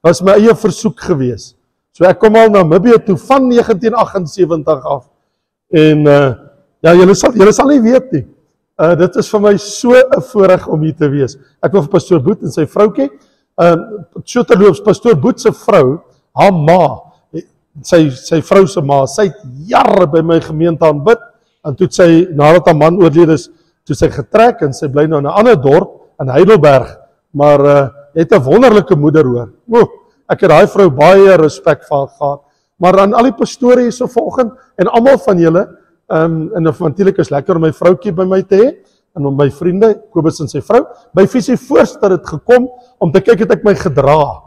was my eie versoek gewees. So ek kom al Namibië toe van 1978 af. En ja, julle sal nie weet nie. Dit is vir my so 'n voorreg om hier te wees. Ek wil vir Pastoor Boet en sy vroukie, so terloops, Pastoor Boet se vrou, haar ma, sy vrou se ma, sy het jare by my gemeente aanbid, en toe het sy, nadat haar man oorlede is, toe sy getrek, en sy bly nou in 'n ander dorp, in Heidelberg, maar het 'n wonderlike moeder hoor. Ek het daai vrou baie respek vir gehad, maar aan al die pastore hier so vanoggend, en almal van julle, en natuurlik is lekker om my vroukie by my te hê, en om my vriende, Kobus en sy vrou, by Visie Voorster het gekom, om te kyk het ek my gedra.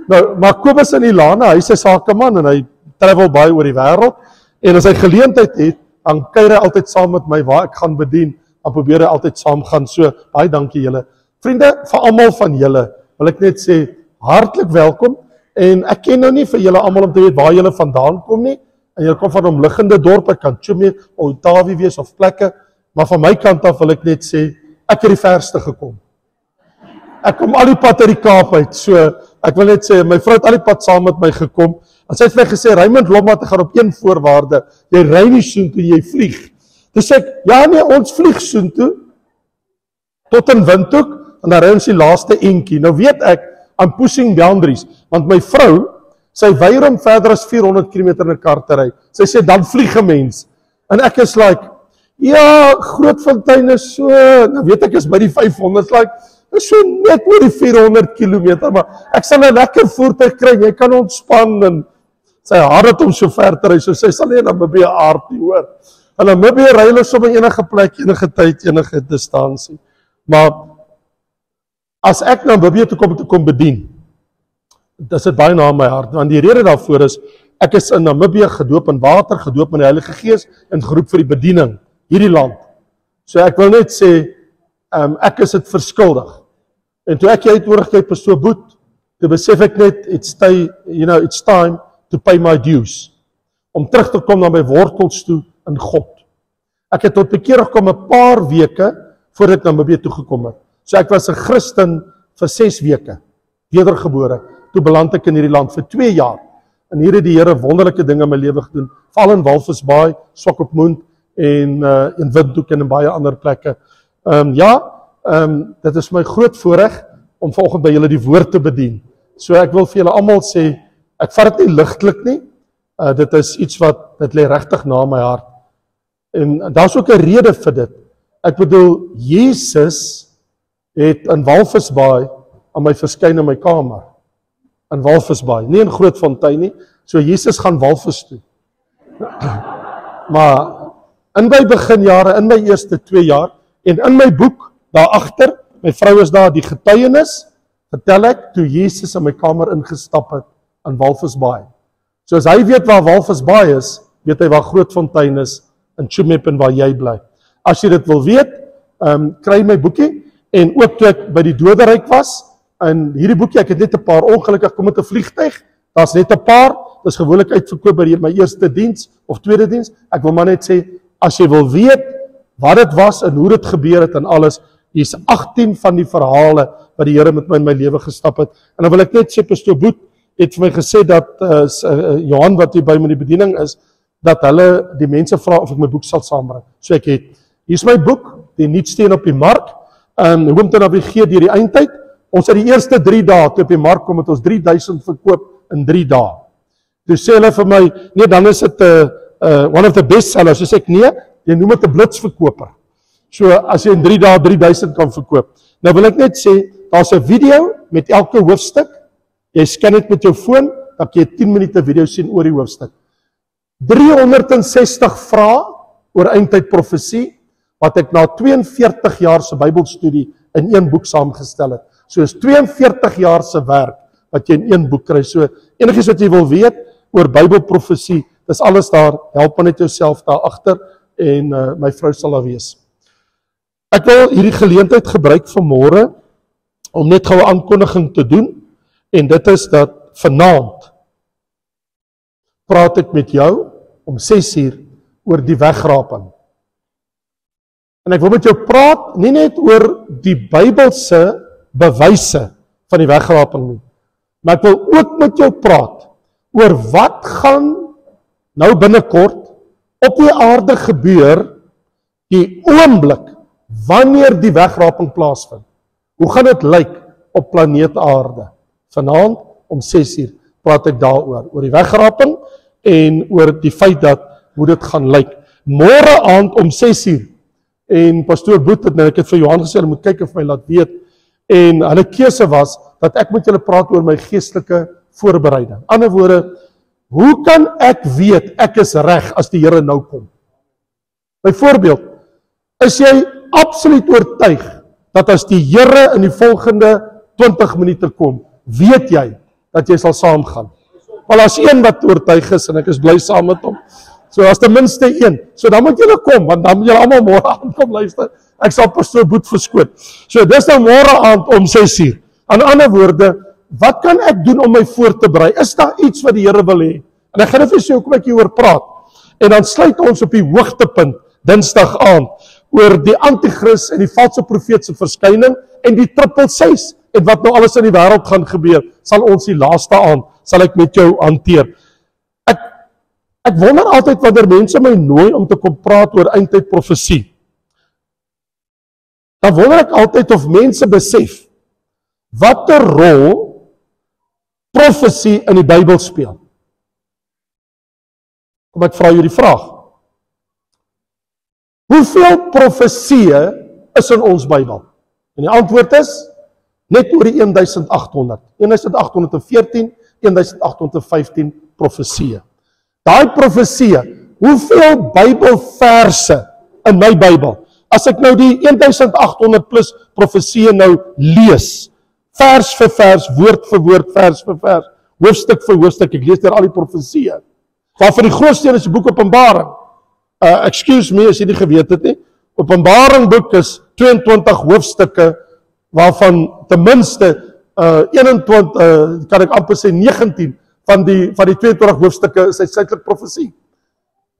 Nou, maar Kobus in Ilana, hy is 'n sakeman, en hy travel baie oor die wêreld, en as hy geleentheid het, dan kuier hy altyd saam met my, waar ek gaan bedien, dan probeer hy altyd saam gaan, so, baie dankie julle. Vriende, vir almal van julle, wil ek net sê, hartlik welkom, en ek ken nou nie vir julle almal om te weet waar julle vandaan kom nie, en julle kom van omliggende dorpe, kan Tjumie, Otawie wees of plekke, maar van my kant af wil ek net sê, ek het die verste gekom. Ek kom al die pad uit die Kaap uit, so ek wil net sê, my vrou het al die pad saam met my gekom, en sy het vir my gesê, Raymond Lommat, ek gaan op een voorwaarde, jy ry nie soontoe, jy vlieg. Dus ek, ja nee, ons vlieg soontoe, tot in Windhoek, en dan ry ons die laaste enkie. Nou weet ek, I'm pushing boundaries, want my vrou, sy weier om verder as 400 km in 'n kar te ry. Sy sê, dan vlieg 'n mens. En ek is like, ja, Grootfontein is so, nou weet ek is by die 500, like, is so net oor die 400 km, maar ek sal 'n lekker voertuig kry, jy kan ontspan, en sy haat het om so ver te ry, so sy sal nie in Namibië aard nie, hoor. En Namibië ry hulle sommer enige plek, enige tyd, enige distansie. Maar, as ek na Namibië toe kom bedien, dis dit baie na my hart, want die rede daarvoor is, ek is in Namibië gedoop in water, gedoop in die Heilige Gees, en geroep vir die bediening, hierdie land. So ek wil net sê, ek is dit verskuldig. En toe ek jy uitnodig kyk, Pastoor Boet, toe besef ek net, it's time to pay my dues, om terug te kom na my wortels toe in God. Ek het tot bekeer gekom 'n paar weke, voordat ek na Namibië toe gekom het. So ek was 'n Christen vir 6 weke, wedergebore, toe beland ek in hierdie land vir 2 jaar. En hier het die Here wonderlike dinge in my lewe gedoen, val in Walvisbaai, Swakopmund, en in Windhoek en in baie ander plekke. Dit is my groot voorreg, om vanoggend by julle die woord te bedien. So ek wil vir julle almal sê, ek vat dit nie ligtelik nie, dit is iets wat, dit lê regtig na my hart. En daar's ook 'n rede vir dit. Ek bedoel, Jesus het in Walvisbaai aan my verskyn in my kamer. In Walvisbaai, nie in Grootfontein nie. So Jesus gaan walvis toe. Maar in my beginjare, in my eerste 2 jaar, en in my boek, daar agter, my vrou is daar, die getuienis, vertel ek, toe Jesus in my kamer ingestap het, in Walvisbaai. So as hy weet waar Walvisbaai is, weet hy waar Grootfontein is, in Tjumie en waar jy bly. As jy dit wil weet, kry my boekie, en ook toe ek by die doderyk was, en hierdie boekie, ek het net 'n paar, ongelukkig kom met 'n vliegtuig, daar's net 'n paar, dis gewoonlik uitverkoop by my eerste diens, of tweede diens, ek wil maar net sê, as jy wil weet, wat dit was, en hoe dit gebeur het, en alles, hier's 18 van die verhale, wat die Here met my in my lewe gestap het, en dan wil ek net sê, Pastoor Boet, het vir my gesê, dat Johan, wat hier by my die bediening is, dat hulle, die mense vra, of ek my boek sal saambring, so ek het, hier's my boek, die nuutsteen op die mark, hoe om te navigeer deur die eindtyd. Ons het die eerste 3 dae toe op die mark kom, het ons 3000 verkoop in 3 dae. Toe sê hulle vir my, nee, dan is dit one of the best sellers. So sê ek, nee, jy noem dit 'n blitsverkoper. So as jy in 3 dae 3000 kan verkoop. Nou wil ek net sê, daar's 'n video met elke hoofstuk. Jy scan dit met jou foon, dan kan jy 10 minute video sien oor die hoofstuk. 360 vrae oor eindtyd profesie, wat ek na 42 jaar se Bybelstudie in een boek saamgestel het. So is 42 jaar se werk wat jy in een boek kry. So enigiets wat jy wil weet oor Bybelprofesie, dis alles daar. Help maar net jouself daar agter, en my vrou sal daar wees. Ek wil hierdie geleentheid gebruik vanmôre om net gou 'n aankondiging te doen, en dit is dat vanaand praat ek met jou om 6:00 oor die wegraping. En ek wil met jou praat, nie net oor die Bybelse bewyse van die wegraping nie, Maar ek wil ook met jou praat oor wat gaan nou binnekort op die aarde gebeur die oomblik wanneer die wegraping plaasvind. Hoe gaan dit lyk op planeet Aarde? Vanaand om 6:00 praat ek daaroor, oor die wegraping en oor die feit dat hoe dit gaan lyk. Môre aand om 6:00 en pastoor Boet het nou, ek het vir Johan gesê, hulle moet kyk of my laat weet, en hulle keuse was dat ek met julle praat oor my geestelike voorbereiding. Ander woorde, hoe kan ek weet ek is reg as die Here nou kom? Byvoorbeeld, is jy absoluut oortuig dat as die Here in die volgende 20 minute kom, weet jy dat jy sal saamgaan? Wel, as een wat oortuig is en ek is bly saam met hom. So as ten minste een. So dan moet julle kom, want dan moet julle almal môre aand kom luister. Ek sal pastoor Boet verskoon. So dis nou môre aand om 6:00. Aan ander woorde, wat kan ek doen om my voor te berei? Is daar iets wat die Here wil hê? En ek gaan net vir jou kom ek hieroor praat. En dan sluit ons op die hoogtepunt Dinsdag aand oor die anti-kris en die valse profeet se verskyning en die 666 en wat nou alles in die wêreld gaan gebeur, sal ons die laaste aand sal ek met jou hanteer. Ek wonder altyd wanneer mense my nooi om te kom praat oor eindtyd profesie. Dan wonder ek altyd of mense besef watter rol profesie in die Bybel speel. Kom ek vra jou die vraag. Hoeveel profesieë is in ons Bybel? En die antwoord is net oor die 1800. 1814, 1815 profesieë. Daai profesieë, hoeveel Bybelverse in my Bybel? As ek nou die 1800 plus profesieë nou lees, vers vir vers, woord vir woord, vers vir vers, hoofstuk vir hoofstuk, ek lees deur al die profesieë. Waarvan die grootste is die boek Openbaring. Excuse me as jy nie geweet het nie. Openbaring boek is 22 hoofstukke, waarvan ten minste 21, kan ek amper sê 19 van die 22 hoofstukke is uitsluitlik profesie.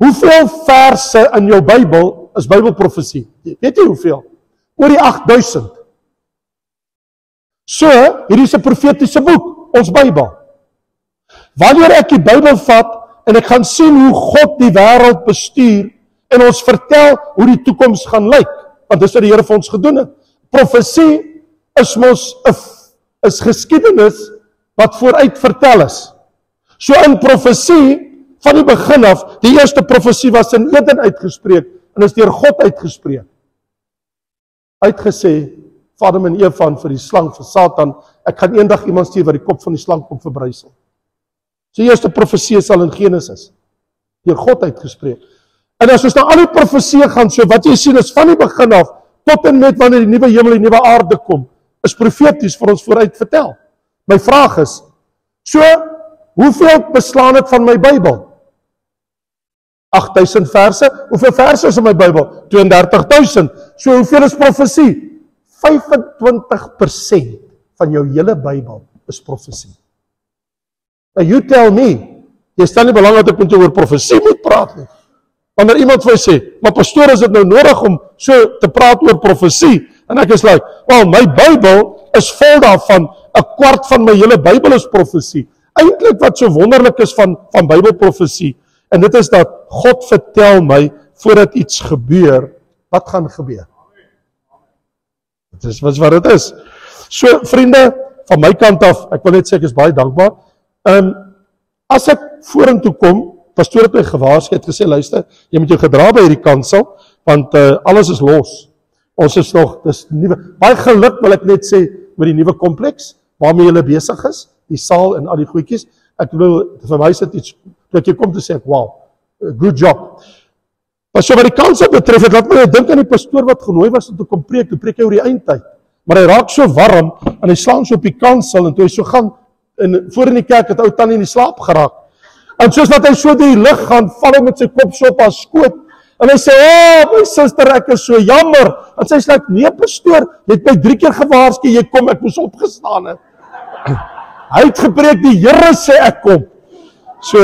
Hoeveel verse in jou Bybel is Bybelprofesie? Weet jy hoeveel? Oor die 8000. So, hierdie is 'n profetiese boek, ons Bybel. Wanneer ek die Bybel vat en ek gaan sien hoe God die wêreld bestuur en ons vertel hoe die toekoms gaan lyk, want dis wat die Here vir ons gedoen het. Profesie is mos is geskiedenis wat vooruit vertel is. So in profesie van die begin af, die eerste profesie was in Eden uitgespreek en is deur God uitgespreek. Uitgesê, Adam en Eva vir die slang, vir Satan, ek gaan eendag iemand stuur wat die kop van die slang kom verbrysel. So die eerste profesie sal in Genesis deur God uitgespreek. En as ons na al die profesieë gaan, so wat jy sien is van die begin af tot en met wanneer die nuwe hemel en die nuwe aarde kom, is profeties vir ons vooruit vertel. My vraag is, so hoeveel beslaan dit van my Bybel? 8000 verse. Hoeveel verse is in my Bybel? 32000. So hoeveel is profesie? 25% van jou hele Bybel is profesie. Now you tell me, jy stel nie belang dat ek met jou oor profesie moet praat nie. Wanneer iemand vir my sê, maar pastoor, is dit nou nodig om so te praat oor profesie? En ek is like, well, my Bybel is vol daarvan, 1/4 van my hele Bybel is profesie. Eintlik wat so wonderlik is van Bybelprofesie, en dit is dat God vertel my, voordat iets gebeur, wat gaan gebeur. Dit is wat dit is. So, vriende, van my kant af, ek wil net sê, ek is baie dankbaar. As ek vorentoe kom, pastoor het my gewaarsku, het gesê, luister, jy moet jou gedra by hierdie kansel, want alles is los. Ons is nog, dis nuwe, baie geluk wil ek net sê, met die nuwe kompleks, waarmee julle besig is, die saal en al die goedjies. Ek wil, vir my is dit iets, dat jy kom te sê, wow, good job. Maar so wat die kansel betref, het laat my dink aan die pastoor wat genooi was om te kom preek, toe preek hy oor die eindtyd. Maar hy raak so warm, en hy slaan so op die kansel, en toe hy so gaan, en voor in die kerk het ou tannie in die slaap geraak. En soos wat hy so die lig gaan, val hy met sy kop so op haar skoot, en hy sê, my suster, ek is so jammer. En sy sê, nee pastoor, jy het my 3 keer gewaarsku, jy kom, ek moes opgestaan het. Hy het gepreek, die Here sê ek kom. So,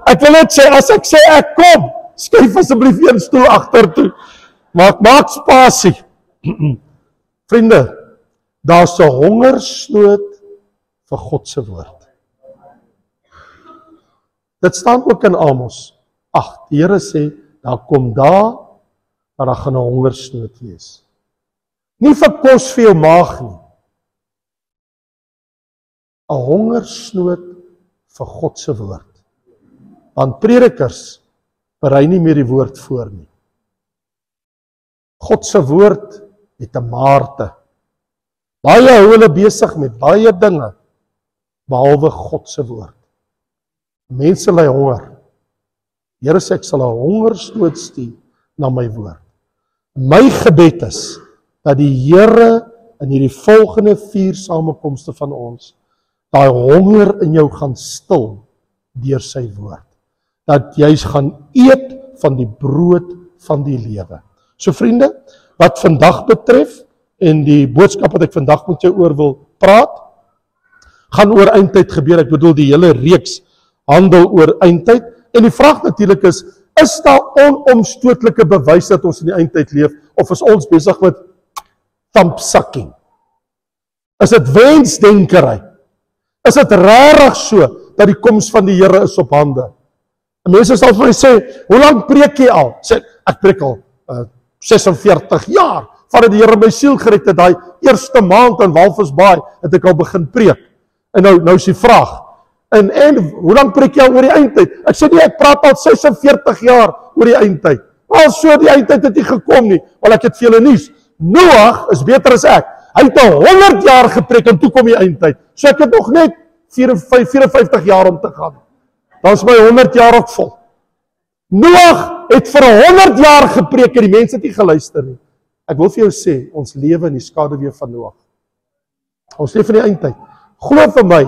ek wil net sê, as ek sê ek kom, skuif asseblief een stoel agtertoe. Maak spasie. Vriende, daar's 'n hongersnood vir God se woord. Dit staan ook in Amos 8. Die Here sê, daar kom daar, maar daar gaan 'n hongersnood wees. Nie vir kos vir jou maag nie. 'n hongersnood vir God se woord. Want predikers berei nie meer die woord voor nie. God se woord het 'n maarte. Baie hou hulle besig met baie dinge, behalwe God se woord. Mense ly honger. Here sê ek sal 'n hongersnood stuur na my woord. My gebed is dat die Here in hierdie volgende 4 samekomste van ons daai honger in jou gaan stil deur sy woord. Dat jy gaan eet van die brood van die lewe. So vriende, wat vandag betref en die boodskap wat ek vandag met jou oor wil praat, gaan oor eindtyd gebeur. Ek bedoel die hele reeks handel oor eindtyd. En die vraag natuurlik is daar onomstootlike bewys dat ons in die eindtyd leef, of is ons besig met thumbsucking? Is dit wensdenkery? Is dit regtig so dat die koms van die Here is op hande? En mense sal vir my sê, hoe lank preek jy al? Sê, ek preek al 46 jaar, vandat die Here my siel gered het, daai eerste maand in Walvisbaai, het ek al begin preek. En nou is die vraag, en hoe lang preek jy al oor die eindtyd? Ek sê nie, ek praat al 46 jaar oor die eindtyd. Wel, so die eindtyd het nie gekom nie, want ek het vir julle nuus. Noag is beter as ek. Hy het al 100 jaar gepreek en toe kom die eindtyd. So ek het nog net 54 jaar om te gaan. Dan is my 100 jaar ook vol. Noag het vir 100 jaar gepreek en die mense het nie geluister nie. Ek wil vir jou sê, ons lewe in die skaduwee van Noag. Ons leef in die eindtyd. Glo vir my,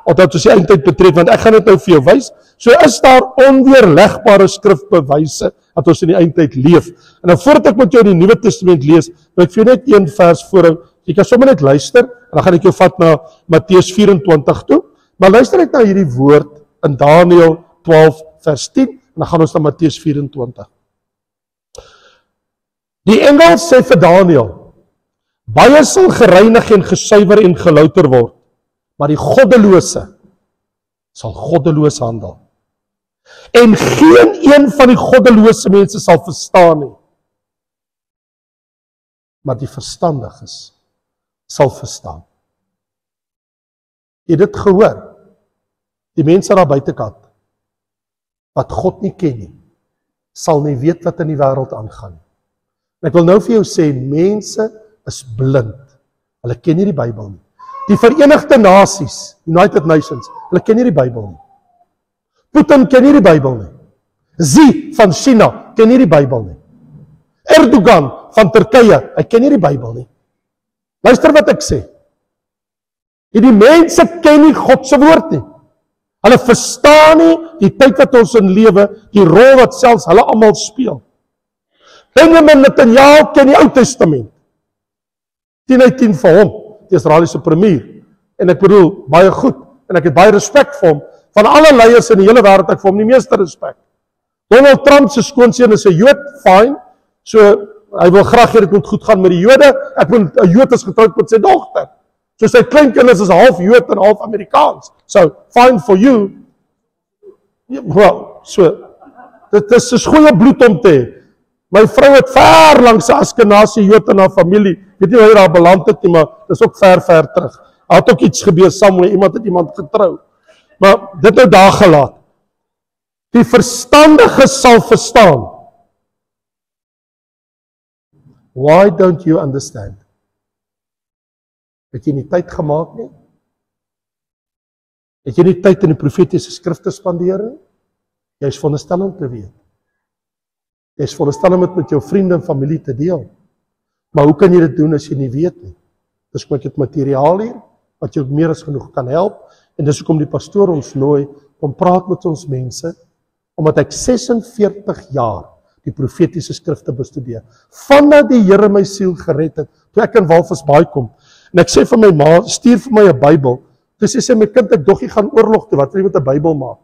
omdat ons die eindtyd betref, want ek gaan dit nou vir jou wys. So is daar onweerlegbare skrifbewyse dat ons in die eindtyd leef. En dan voordat ek met jou die Nuwe Testament lees, wil ek vir jou net een vers voorhou. Jy kan sommer net luister, en dan gaan ek jou vat na Matteus 24 toe. Maar luister net na hierdie woord in Daniël 12 vers 10, en dan gaan ons na Matteus 24. Die engel sê vir Daniël, baie sal gereinig en gesuiwer en gelouter word, maar die goddelose sal goddeloos handel. En geen een van die goddelose mense sal verstaan nie. Maar die verstandiges sal verstaan. Jy het dit gehoor? Die mense daar buitekant, wat God nie ken nie, sal nie weet wat in die wêreld aangaan. En ek wil nou vir jou sê, mense is blind. Hulle ken nie die Bybel nie. Die Verenigde Nasies, United Nations, hulle ken nie die Bybel nie. Putin ken nie die Bybel nie. Xi van China ken nie die Bybel nie. Erdogan van Turkye, hy ken nie die Bybel nie. Luister wat ek sê. Die mense ken nie God se woord nie. Hulle verstaan nie die tyd wat ons in lewe, die rol wat selfs hulle almal speel. Benjamin Netanyahu ken die Ou Testament. 10/10 vir hom, die Israeliese premier. En ek bedoel, baie goed. En ek het baie respek vir hom. Van alle leiers in die hele wêreld, ek vir hom die meeste respek. Donald Trump se skoonseun is 'n Jood, fine. So, hy wil graag hê dit moet goed gaan met die Jode. Ek bedoel, 'n Jood is getroud met sy dogter. So sy kleinkinders is half Jood en half Amerikaans. So, fine for you. Well, so, dit is goeie bloed om te hê. My vrou het ver langs 'n Askenazi Jood in haar familie. Weet nie waar hy daar beland het nie, maar dis ook ver terug. Daar het ook iets gebeur somewhere, iemand het iemand getrou. Maar dit nou daar gelaat. Die verstandiges sal verstaan. Why don't you understand? Het jy nie tyd gemaak nie? Het jy nie tyd in die profetiese skrifte spandeer nie? Jy is veronderstel om te weet. Jy is veronderstel om dit met jou vriende en familie te deel. Maar hoe kan jy dit doen as jy nie weet nie? Dis kom ek het materiaal hier, wat jou meer as genoeg kan help, en dis hoekom die pastoor ons nooi, om praat met ons mense, omdat ek 46 jaar die profetiese skrifte bestudeer, vandat die Here my siel gered het, toe ek in Walvisbaai kom, en ek sê vir my ma, stuur vir my 'n Bybel, toe sê my kind, ek dog jy gaan oorlog toe, wat wil jy met 'n Bybel maak?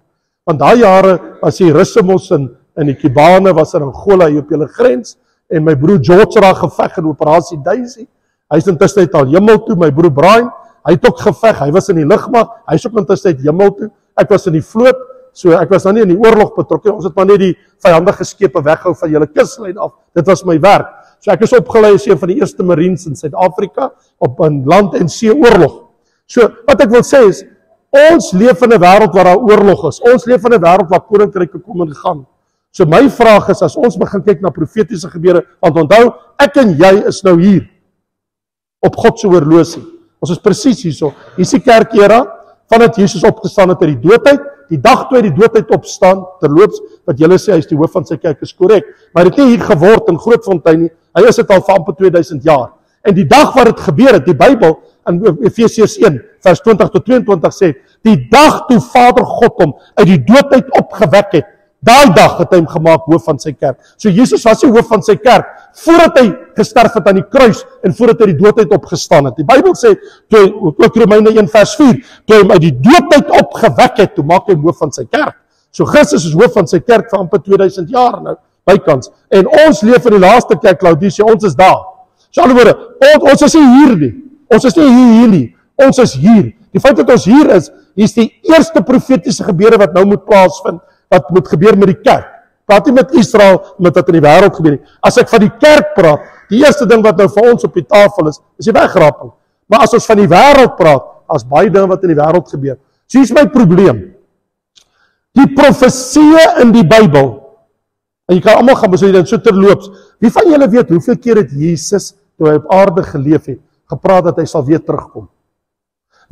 Want daai jare, as die Russe mos in die Kubane was in Angola, hier op julle grens, en my broer George raak geveg in Operasie Daisy, hy is intussen al hemel toe, my broer Brian, hy het ook geveg, hy was in die lugmag, hy is ook intussen hemel toe, ek was in die vloot, So ek was nou nie in die oorlog betrokke, ons het maar net die vyandige skepe weghou van julle kuslyn af. Dit was my werk. So ek is opgelei as een van die eerste Marines in Suid-Afrika op 'n land en see oorlog. So wat ek wil sê is, ons leef in 'n wêreld waar daar oorlog is. Ons leef in 'n wêreld waar koninkryke kom en gaan. So my vraag is, as ons begin kyk na profetiese gebeure, want onthou, ek en jy is nou hier op God se horlosie. Ons is presies hierso. Hier is die kerkera vandat Jesus opgestaan het uit die doodheid. Die dag toe hy die doodheid opstaan, terloops, wat julle sê hy is die hoof van sy kerk, is korrek. Maar dit het nie hier geword in Grootfontein nie. Hy is dit al vir amper 2000 jaar. En die dag wat dit gebeur het, die Bybel in Efesiërs 1 vers 20 tot 22 sê, die dag toe Vader God hom uit die doodheid opgewek het, daai dag het hy hom gemaak hoof van sy kerk. So Jesus was die hoof van sy kerk voordat hy gesterf het aan die kruis en voordat hy die doodheid opgestaan het. Die Bybel sê, ook Romeine 1 vers 4, toe hy hom uit die doodheid opgewek het, toe maak hy hom hoof van sy kerk. So Christus is hoof van sy kerk vir amper 2000 jaar nou, bykans. En ons leef in die laaste kerk, Laodicea, ons is daar. So alle woorde, ons is nie hier nie. Ons is nie hier nie. Ons is hier. Die feit dat ons hier is die eerste profetiese gebeure wat nou moet plaasvind, wat moet gebeur met die kerk. Praat nie met Israel, met wat in die wêreld gebeur nie. As ek van die kerk praat, die eerste ding wat nou vir ons op die tafel is die wegraping. Maar as ons van die wêreld praat, as baie dinge wat in die wêreld gebeur. So hier's my probleem. Die profeseë in die Bybel, en jy kan almal gaan besoek dit so terloops. Wie van julle weet hoeveel keer het Jesus, toe hy op aarde geleef het, gepraat dat hy sal weer terugkom?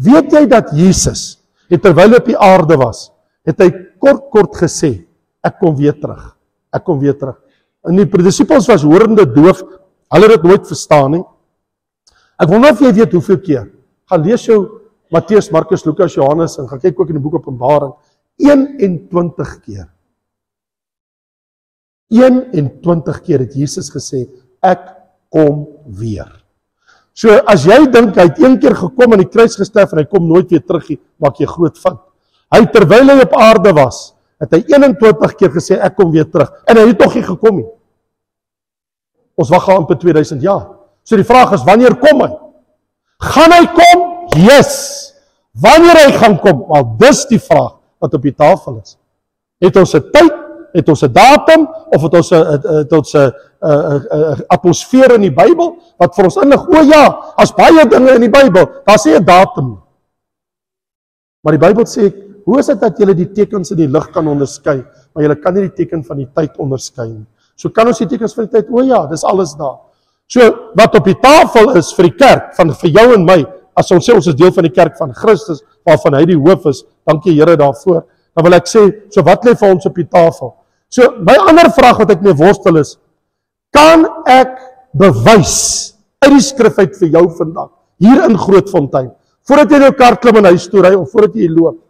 Weet jy dat Jesus, terwyl hy op die aarde was, het hy kort gesê, ek kom weer terug. Ek kom weer terug. En die disippels was horende doof, hulle het dit nooit verstaan nie. Ek wonder of jy weet hoeveel keer. Gaan lees jou Matteus, Markus, Lukas, Johannes en gaan kyk ook in die boek Openbaring. 21 keer. 21 keer het Jesus gesê, ek kom weer. So as jy dink, hy het een keer gekom aan die kruis gesterf en hy kom nooit weer terug nie, maak jy groot fout. Hy terwyl hy op aarde was, het hy 21 keer gesê, ek kom weer terug. En hy het nog nie gekom nie. Ons wag al amper 2000 jaar. So die vraag is, wanneer kom hy? Gaan hy kom? Yes! Wanneer hy gaan kom? Wel, dis die vraag wat op die tafel is. Het ons 'n tyd? Het ons 'n datum? Of het ons 'n atmosfeer in die Bybel? Wat vir ons inlig, o ja, as baie dinge in die Bybel, daar sê 'n datum. Maar die Bybel sê, hoe is dit dat julle die tekens in die lig kan onderskei, maar julle kan nie die teken van die tyd onderskei nie? So kan ons die tekens van die tyd, o ja, dis alles daar. So, wat op die tafel is vir die kerk, vir jou en my, as ons sê ons is deel van die kerk van Christus, waarvan hy die hoof is, dankie Here daarvoor, dan wil ek sê, so wat lê vir ons op die tafel? So, my ander vraag wat ek mee worstel is, kan ek bewys uit die skrif uit vir jou vandag, hier in Grootfontein, voordat jy in jou kar klim en huis toe ry, of voordat jy loop,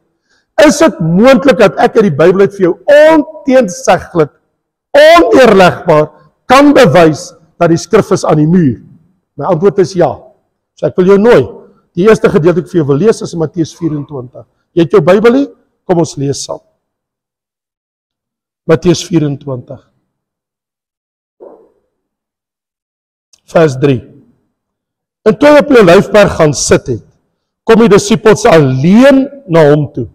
is dit moontlik dat ek uit die Bybel uit vir jou onteenseglik, oneerlegbaar, kan bewys dat die skrif is aan die muur? My antwoord is ja. So ek wil jou nooi, die eerste gedeelte ek vir jou wil lees is in Matteus 24. Jy het jou Bybel nie? Kom ons lees saam. Matteus 24. Vers 3. En toe hy op die Olyfberg gaan sit het, kom die disippels alleen na hom toe.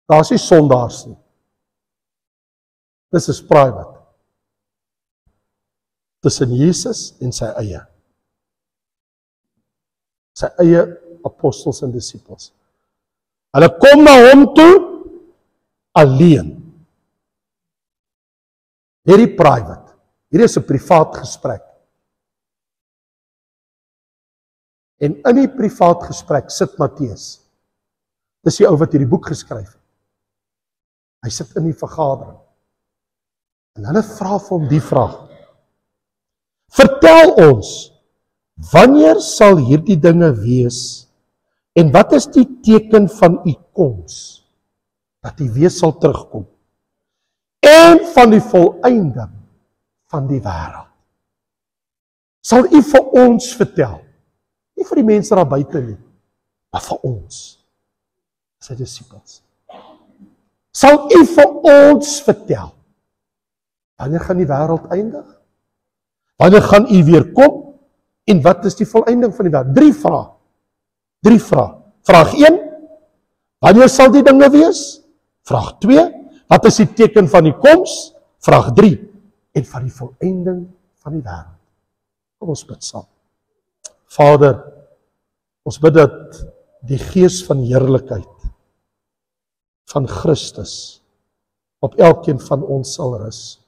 Daar is nie sondaars nie. Dis is private. Tussen Jesus en sy eie. Sy eie apostels en disippels. Hulle kom na hom toe alleen. Hierdie private. Hierdie is 'n privaat gesprek. En in die privaat gesprek sit Matteus. Dis die ou wat hierdie boek geskryf het. Hy sit in die vergadering. En hulle vra vir hom die vraag. Vertel ons, wanneer sal hierdie dinge wees en wat is die teken van u koms, dat u weer sal terugkom, en van die volëinding van die wêreld? Sal u vir ons vertel, nie vir die mense daar buite nie, maar vir ons, sy disippels. Sal u vir ons vertel, wanneer gaan die wêreld eindig? Wanneer gaan u weer kom? En wat is die volëinding van die wêreld? 3 vrae. 3 vrae. Vraag 1, wanneer sal die dinge wees? Vraag 2, wat is die teken van die koms? Vraag 3, en van die volëinding van die wêreld. Kom ons bid saam. Vader, ons bid dat die gees van heerlikheid van Christus op elkeen van ons sal rus.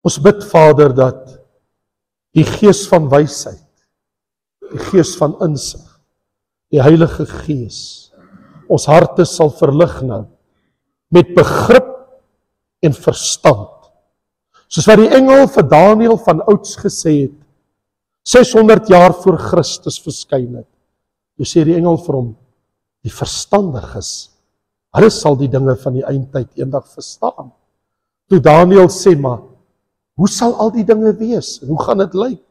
Ons bid, Vader, dat die gees van wysheid, die gees van insig, die Heilige Gees, ons harte sal verlig nou, met begrip en verstand. Soos wat die engel vir Daniël van ouds gesê het, 600 jaar voor Christus verskyn het. Toe sê die engel vir hom, die verstandiges, hulle sal die dinge van die eindtyd eendag verstaan. Toe Daniël sê, maar hoe sal al die dinge wees? Hoe gaan dit lyk?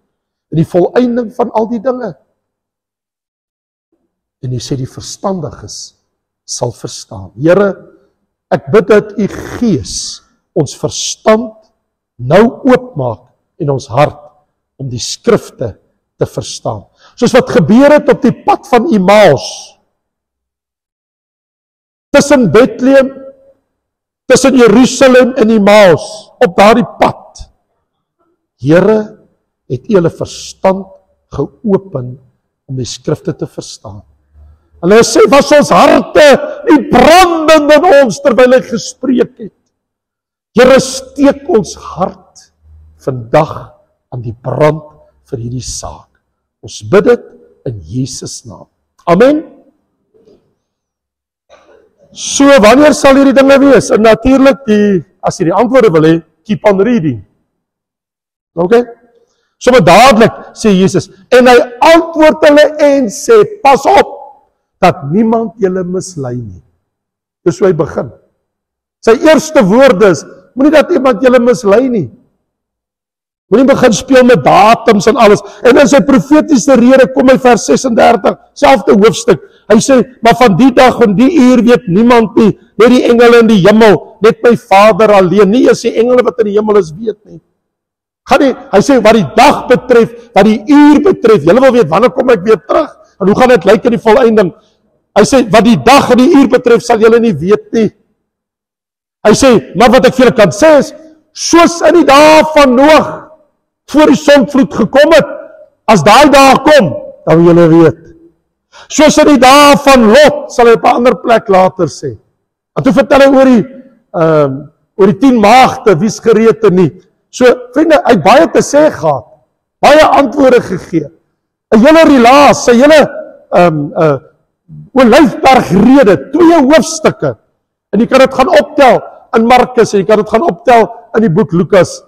En die volëinding van al die dinge. En hy sê die verstandiges sal verstaan. Here, ek bid dat u Gees ons verstand nou oopmaak en ons hart om die skrifte te verstaan. Soos wat gebeur het op die pad van Emmaus, tussen Bethlehem, tussen Jerusalem en Emmaus, op daardie pad. Here, het u hulle verstand geopen om die skrifte te verstaan. Hulle sê, was ons harte nie brandend in ons terwyl hy gespreek het. Here, steek ons hart vandag aan die brand vir hierdie saak. Ons bid dit in Jesus naam. Amen. So, wanneer sal hierdie dinge wees? En natuurlik, as jy die antwoorde wil hê, keep on reading. Okay? So dadelik sê Jesus, en hy antwoord hulle en sê, pas op, dat niemand julle mislei nie. Dis hoe hy begin. Sy eerste woorde is, moenie dat iemand julle mislei nie. Moenie begin speel met datums en alles. En in sy profetiese rede kom hy vers 36, selfde hoofstuk. Hy sê, maar van die dag en die uur weet niemand nie, net die engele in die hemel, net my Vader alleen. Nie is die engele wat in die hemel is weet nie. Hy sê, wat die dag betref, wat die uur betref, julle wil weet, wanneer kom ek weer terug? En hoe gaan dit lyk in die volëinding? Hy sê, wat die dag en die uur betref, sal julle nie weet nie. Hy sê, maar wat ek vir julle kan sê is, soos in die dae van Noag, voor die sondvloed gekom het, as daai dae kom, dan wil julle weet. Soos in die dae van Lot, sal hy op 'n ander plek later sê. En toe vertel hy oor die 10 maagde, wie's gereed en nie. So, vriende, hy het baie te sê gehad, baie antwoorde gegee, 'n hele relaas, 'n hele Olyfbergrede, 2 hoofstukke, en jy kan dit gaan optel in Markus, en jy kan dit gaan optel in die boek Lukas,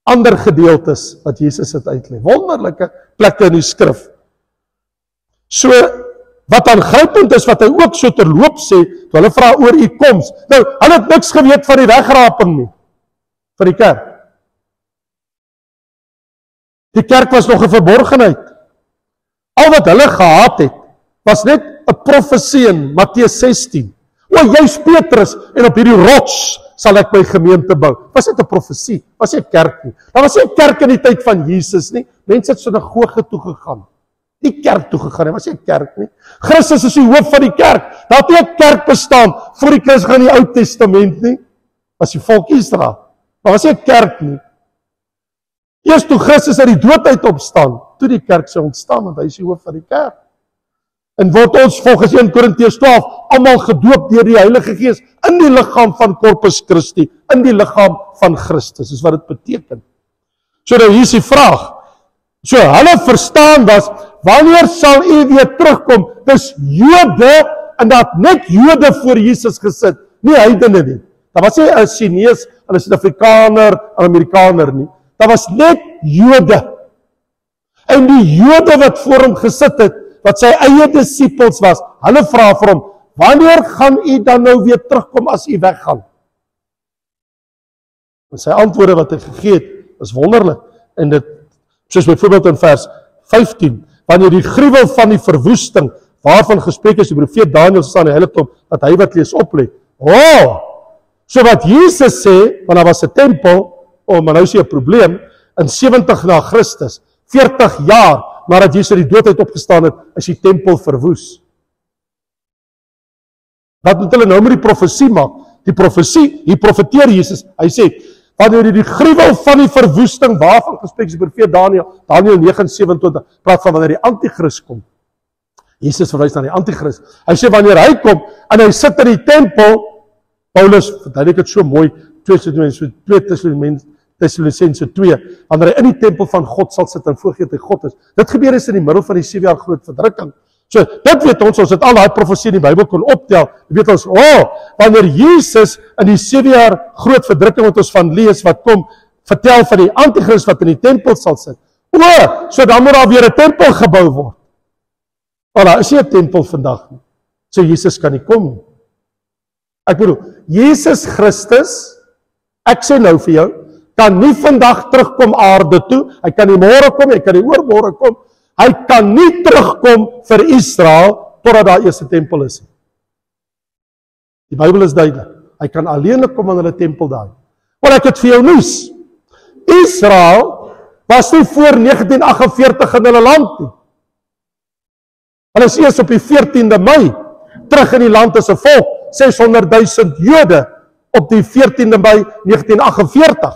ander gedeeltes wat Jesus het uitlê, wonderlike plekke in die skrif. So, wat aangrypend is, wat hy ook so terloop sê, toe hulle vra oor u koms, nou, hulle het niks geweet van die wegraping nie, vir die kerk. Die kerk was nog 'n verborgenheid. Al wat hulle gehad het, was net 'n profesie in Matteus 16. O, jy's Petrus, en op hierdie rots sal ek my gemeente bou. Was dit 'n profesie? Was nie 'n kerk nie. Daar was nie 'n kerk in die tyd van Jesus nie. Mense het sinagoge toe gegaan. Nie kerk toe gegaan nie, was nie 'n kerk nie. Christus is die hoof van die kerk. Daar het nie 'n kerk bestaan voor die Christus gaan in die Ou Testament nie. Was die volk Israel. Maar was nie 'n kerk nie. Eers toe Christus uit die dood uit opstaan, toe die kerk sou ontstaan, want hy is die hoof van die kerk. En word ons volgens 1 Korintiërs 12 almal gedoop deur die Heilige Gees in die liggaam van Corpus Christi, in die liggaam van Christus, is wat dit beteken. So nou hier is die vraag. So hulle verstaan was, wanneer sal u weer terugkom? Dis Jode, en dat net Jode voor Jesus gesit, nie heidene nie. Daar was nie 'n Chinees, 'n Suid-Afrikaner, 'n Amerikaner nie. Daar was net Jode. En die Jode wat voor hom gesit het, wat sy eie disippels was, hulle vra vir hom, wanneer gaan u dan nou weer terugkom as u weggaan? En sy antwoorde wat hy gegee het, is wonderlik. En dit, soos byvoorbeeld in vers 15, wanneer die gruwel van die verwoesting, waarvan gespreek is die profeet Daniël staan in die heiligdom, dat hy wat lees oplê. So wat Jesus sê, want daar was 'n tempel, maar nou is hier 'n probleem, in 70 na Christus, 40 jaar, nadat Jesus uit die dood uit opgestaan het, is die tempel verwoes. Wat moet hulle nou met die profesie maak? Die profesie, hier profeteer Jesus. Hy sê, wanneer die gruwel van die verwoesting, waarvan gespreek die profeet Daniël 9:27, praat van wanneer die antichrist kom. Jesus verwys na die antichrist. Hy sê, wanneer hy kom, en hy sit in die tempel, Paulus, verduidelik dit so mooi, 2 Tessalonisense 2, wanneer hy in die tempel van God sal sit en voorgee dat hy God is. Dit gebeur is in die middel van die 7 jaar groot verdrukking. So, dit weet ons het al die profesie in die Bybel kon optel, weet ons, wanneer Jesus in die 7 jaar groot verdrukking wat ons van lees, wat kom, vertel van die antichrist wat in die tempel sal sit. So dan moet daar weer 'n tempel gebou word. Daar is nie 'n tempel vandag nie. So Jesus kan nie kom nie. Ek bedoel, Jesus Christus, ek sê nou vir jou, kan nie vandag terugkom aarde toe, hy kan nie môre kom, hy kan nie oormôre kom, hy kan nie terugkom vir Israel, totdat daar eers 'n tempel is. Die Bybel is duidelik, hy kan alleenlik kom aan hulle tempel daar. Maar ek het vir jou nuus, Israel was nie voor 1948 in hulle land nie. Hulle is eers op die 14de Mei, terug in die land as 'n volk, 600,000 Jode, op die 14de Mei 1948.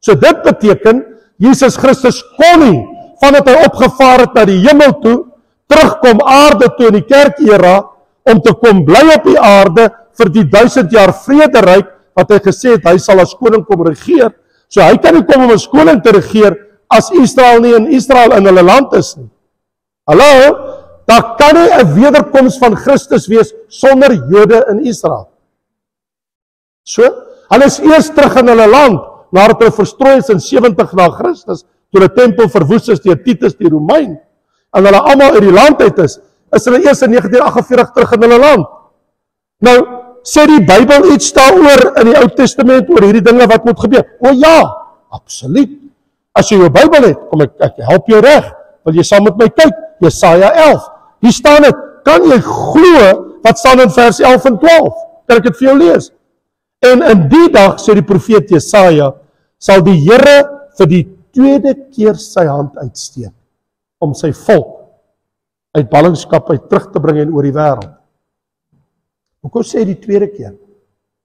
So dit beteken, Jesus Christus kon nie, vandat hy opgevaar het na die hemel toe, terugkom aarde toe in die kerkera, om te kom bly op die aarde, vir die 1000 jaar vrederyk, wat hy gesê het, hy sal as koning kom regeer. So hy kan nie kom om as koning te regeer, as Israel nie in Israel in hulle land is nie. Hallo? Daar kan nie 'n wederkoms van Christus wees sonder Jode in Israel. So, hulle is eers terug in hulle land, nadat hulle verstrooi is in 70 na Christus, toe die tempel verwoes is deur Titus die Romein, en hulle almal uit die land uit is hulle eers in 1948 terug in hulle land. Nou, sê die Bybel iets daaroor in die Ou Testament, oor hierdie dinge wat moet gebeur? O ja, absoluut. As jy jou Bybel het, kom ek help jou reg, wil jy saam met my kyk, Jesaja 11, hier staan dit, kan jy glo, wat staan in vers 11 en 12, kan ek dit vir jou lees? En in die dag, sê die profeet Jesaja, sal die Here vir die tweede keer sy hand uitsteek, om sy volk uit ballingskap uit terug te bring en oor die wêreld. Hoekom sê die tweede keer?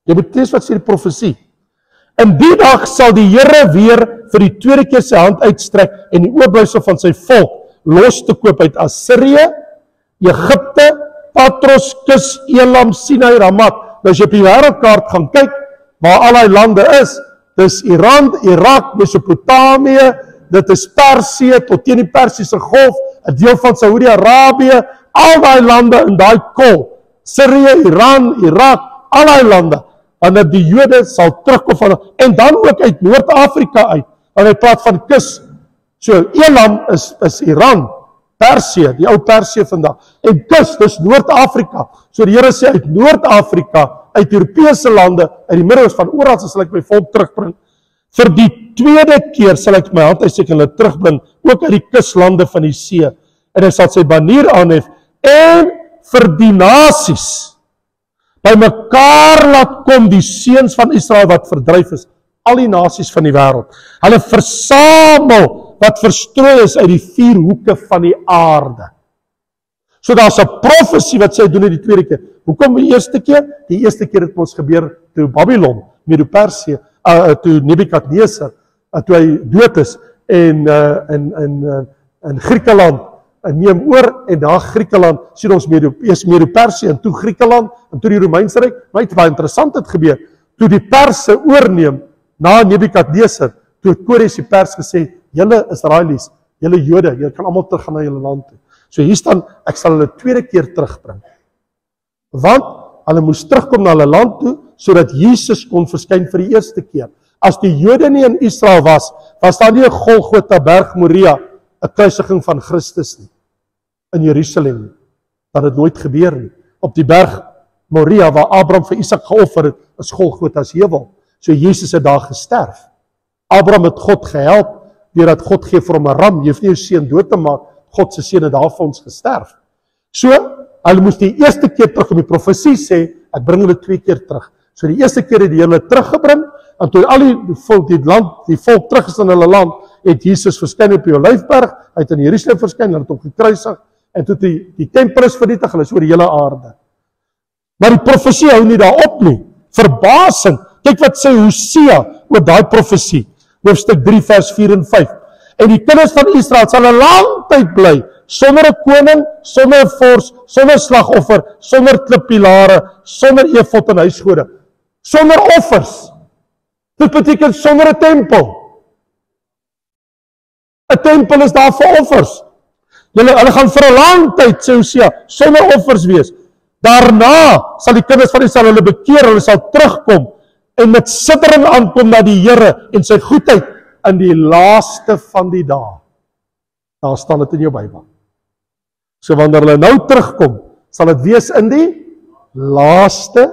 Jy moet lees wat sê die profesie. In die dag sal die Here weer vir die tweede keer sy hand uitstrek en die oorblysel van sy volk los te koop uit Assirië, Egipte, Patros, Kus, Elam, Sinai, Ramat. Nou as jy op die wêreldkaart gaan kyk, waar al die lande is, dis Iran, Irak, Mesopotamië, dit is Persië, tot teen die Persiese golf, 'n deel van Saudi-Arabië, al die lande in daai kol, Syrië, Iran, Irak, al die lande, wanneer die Jode sal terugkom van, en dan ook uit Noord-Afrika uit, wanneer hy praat van Kus, so Elam is Iran, Persië, die ou Persië vandag, en Kus, dis Noord-Afrika, so die Here sê uit Noord-Afrika, uit Europese lande, uit die middels van oral sal ek my volk terugbring, vir die tweede keer sal ek my hand uitsteek en hulle terugbring, ook uit die kuslande van die see, en hy sal sy banier aanhef, en vir die nasies, by mekaar laat kom die seuns van Israel wat verdryf is, al die nasies van die wêreld, hulle versamel wat verstrooi is uit die 4 hoeke van die aarde. So daar's 'n profesie wat sy doen in die tweede keer. Hoekom die eerste keer? Die eerste keer het ons gebeur toe Babylon, Medo-Persië, toe Nebukadneser, toe hy dood is, en in Griekeland neem oor, en daar Griekeland, sien ons eers Medo-Persië, en toe Griekeland, en toe die Romeinse Ryk, maar iets baie interessant het gebeur, toe die Perse oorneem, na Nebukadneser, toe het Kores die Pers gesê, julle Israelies, julle Jode, julle kan almal terug gaan na julle land toe. So hier staan, ek sal hulle tweede keer terugbring. Want hulle moes terugkom na hulle land toe, sodat Jesus kon verskyn vir die eerste keer. As die Jode nie in Israel was daar nie 'n Golgotha berg Moria, 'n kruisiging van Christus nie, in Jerusalem. Dat het nooit gebeur nie. Op die berg Moria, waar Abraham vir Isak geoffer het, is Golgotha's heuwel. So Jesus het daar gesterf. Abraham het God gehelp, deurdat God gee vir hom 'n ram, jy hoef nie jou seun dood te maak, God se seun het daar vir ons gesterf. So, hulle moes die eerste keer terug, om die profesie sê, ek bring hulle 2 keer terug. So die eerste keer het die Here teruggebring, en toe al die volk terug is in hulle land, het Jesus verskyn op die Olyfberg, hy het in Jerusalem verskyn, hulle het hom gekruisig, en toe die tempel is vernietig, hulle is oor die hele aarde. Maar die profesie hou nie daarop nie. Verbasing. Kyk wat sê Hosea oor daai profesie. Hoofstuk 3 vers 4 en 5. En die kinders van Israel sal 'n lang tyd bly, sonder 'n koning, sonder 'n vors, sonder slagoffer, sonder klippilare, sonder efod en huisgode, sonder offers. Dit beteken sonder 'n tempel. 'n Tempel is daar vir offers. Hulle gaan vir 'n lang tyd, sê Hosea, sonder offers wees. Daarna sal die kinders van Israel hulle bekeer, hulle sal terugkom en met sittering aankom na die Here en sy goedheid in die laaste van die dae. Daar staan dit in jou Bybel. So wanneer hulle nou terugkom, sal dit wees in die laaste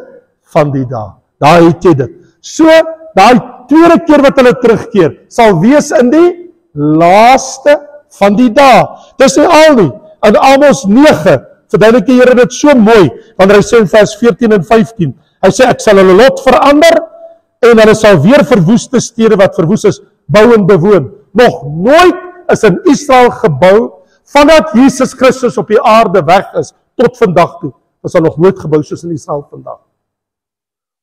van die dae. Daar het jy dit. So, daai tweede keer wat hulle terugkeer, sal wees in die laaste van die dae. Dis nie al nie. In Amos 9, verduidelik die Here dit so mooi, wanneer hy sê in vers 14 en 15, hy sê, ek sal hulle lot verander, en hulle sal weer verwoeste stede wat verwoes is, bou en bewoon. Nog nooit is in Israel gebou, vandat Jesus Christus op die aarde weg is, tot vandag toe, is daar nog nooit gebou soos in Israel vandag.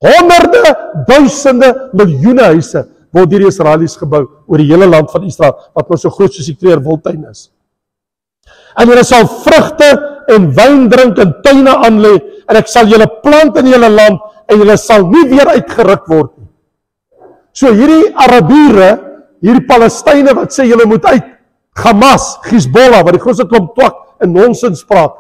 Honderde, duisende, miljoene huise word deur die Israelies gebou oor die hele land van Israel, wat nou so groot soos die Kleerwiltuin is. En julle sal vrugte en wyn drink en tuine aanlê, en ek sal julle plant in julle land, en julle sal nie weer uitgeruk word nie. So hierdie Arabiere, hierdie Palestyne wat sê julle moet uit, Hamas, Hezbollah, wat die grootste klomp twak en nonsens praat.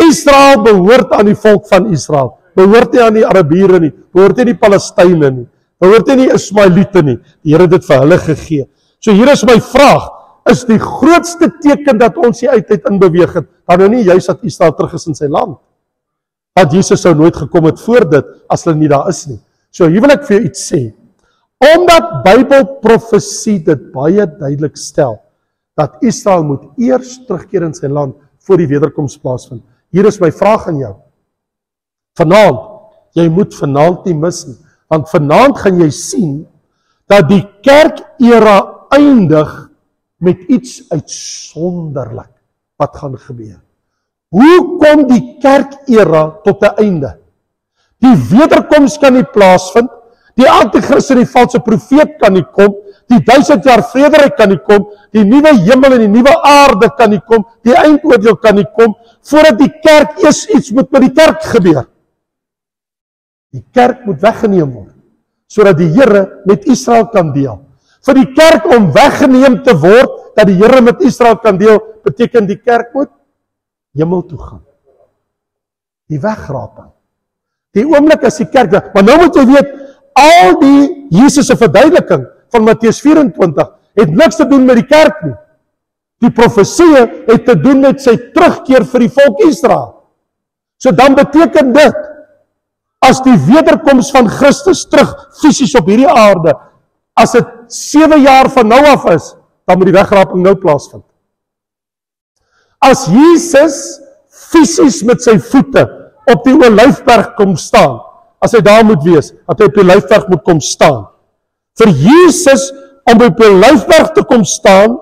Israel behoort aan die volk van Israel, behoort nie aan die Arabiere nie, behoort nie die Palestyne nie, behoort nie die Ismaelite nie. Die Here het dit vir hulle gegee. So hier is my vraag, is die grootste teken dat ons die uitheid inbeweeg het, dan nou nie juist dat Israel terug is in sy land. Dat Jesus sou nooit gekom het voor dit, as hulle nie daar is nie. So hier wil ek vir jou iets sê. Omdat Bybelprofesie dit baie duidelik stel, dat Israel moet eers terugkeer in sy land, voor die wederkoms plaasvind. Hier is my vraag aan jou. Vanaand, jy moet vanaand nie mis nie, want vanaand gaan jy sien, dat die kerkera eindig, met iets uitsonderlik wat gaan gebeur. Hoe kom die kerkera tot 'n einde? Die wederkoms kan nie plaasvind, die antichrist en die valse profeet kan nie kom, die 1000 jaar vrederyk kan nie kom, die nuwe hemel en die nuwe aarde kan nie kom, die eindoordeel kan nie kom, voordat die kerk eers iets moet met die kerk gebeur. Die kerk moet weggeneem word, sodat die Here met Israel kan deel. Vir die kerk om weggeneem te word, dat die Here met Israel kan deel, beteken die kerk moet hemel toe gaan. Die wegraping. Die oomblik as die kerk, maar nou moet jy weet, al die Jesus se verduideliking van Matteus 24 het niks te doen met die kerk nie. Die profesie het te doen met sy terugkeer vir die volk Israel. So dan beteken dit, as die wederkoms van Christus terug fisies op hierdie aarde, as dit 7 jaar van nou af is, dan moet die wegraping nou plaasvind. As Jesus fisies met sy voete op die Olyfberg kom staan, as hy daar moet wees, dat hy op die Olyfberg moet kom staan. Vir Jesus om op die Olyfberg te kom staan,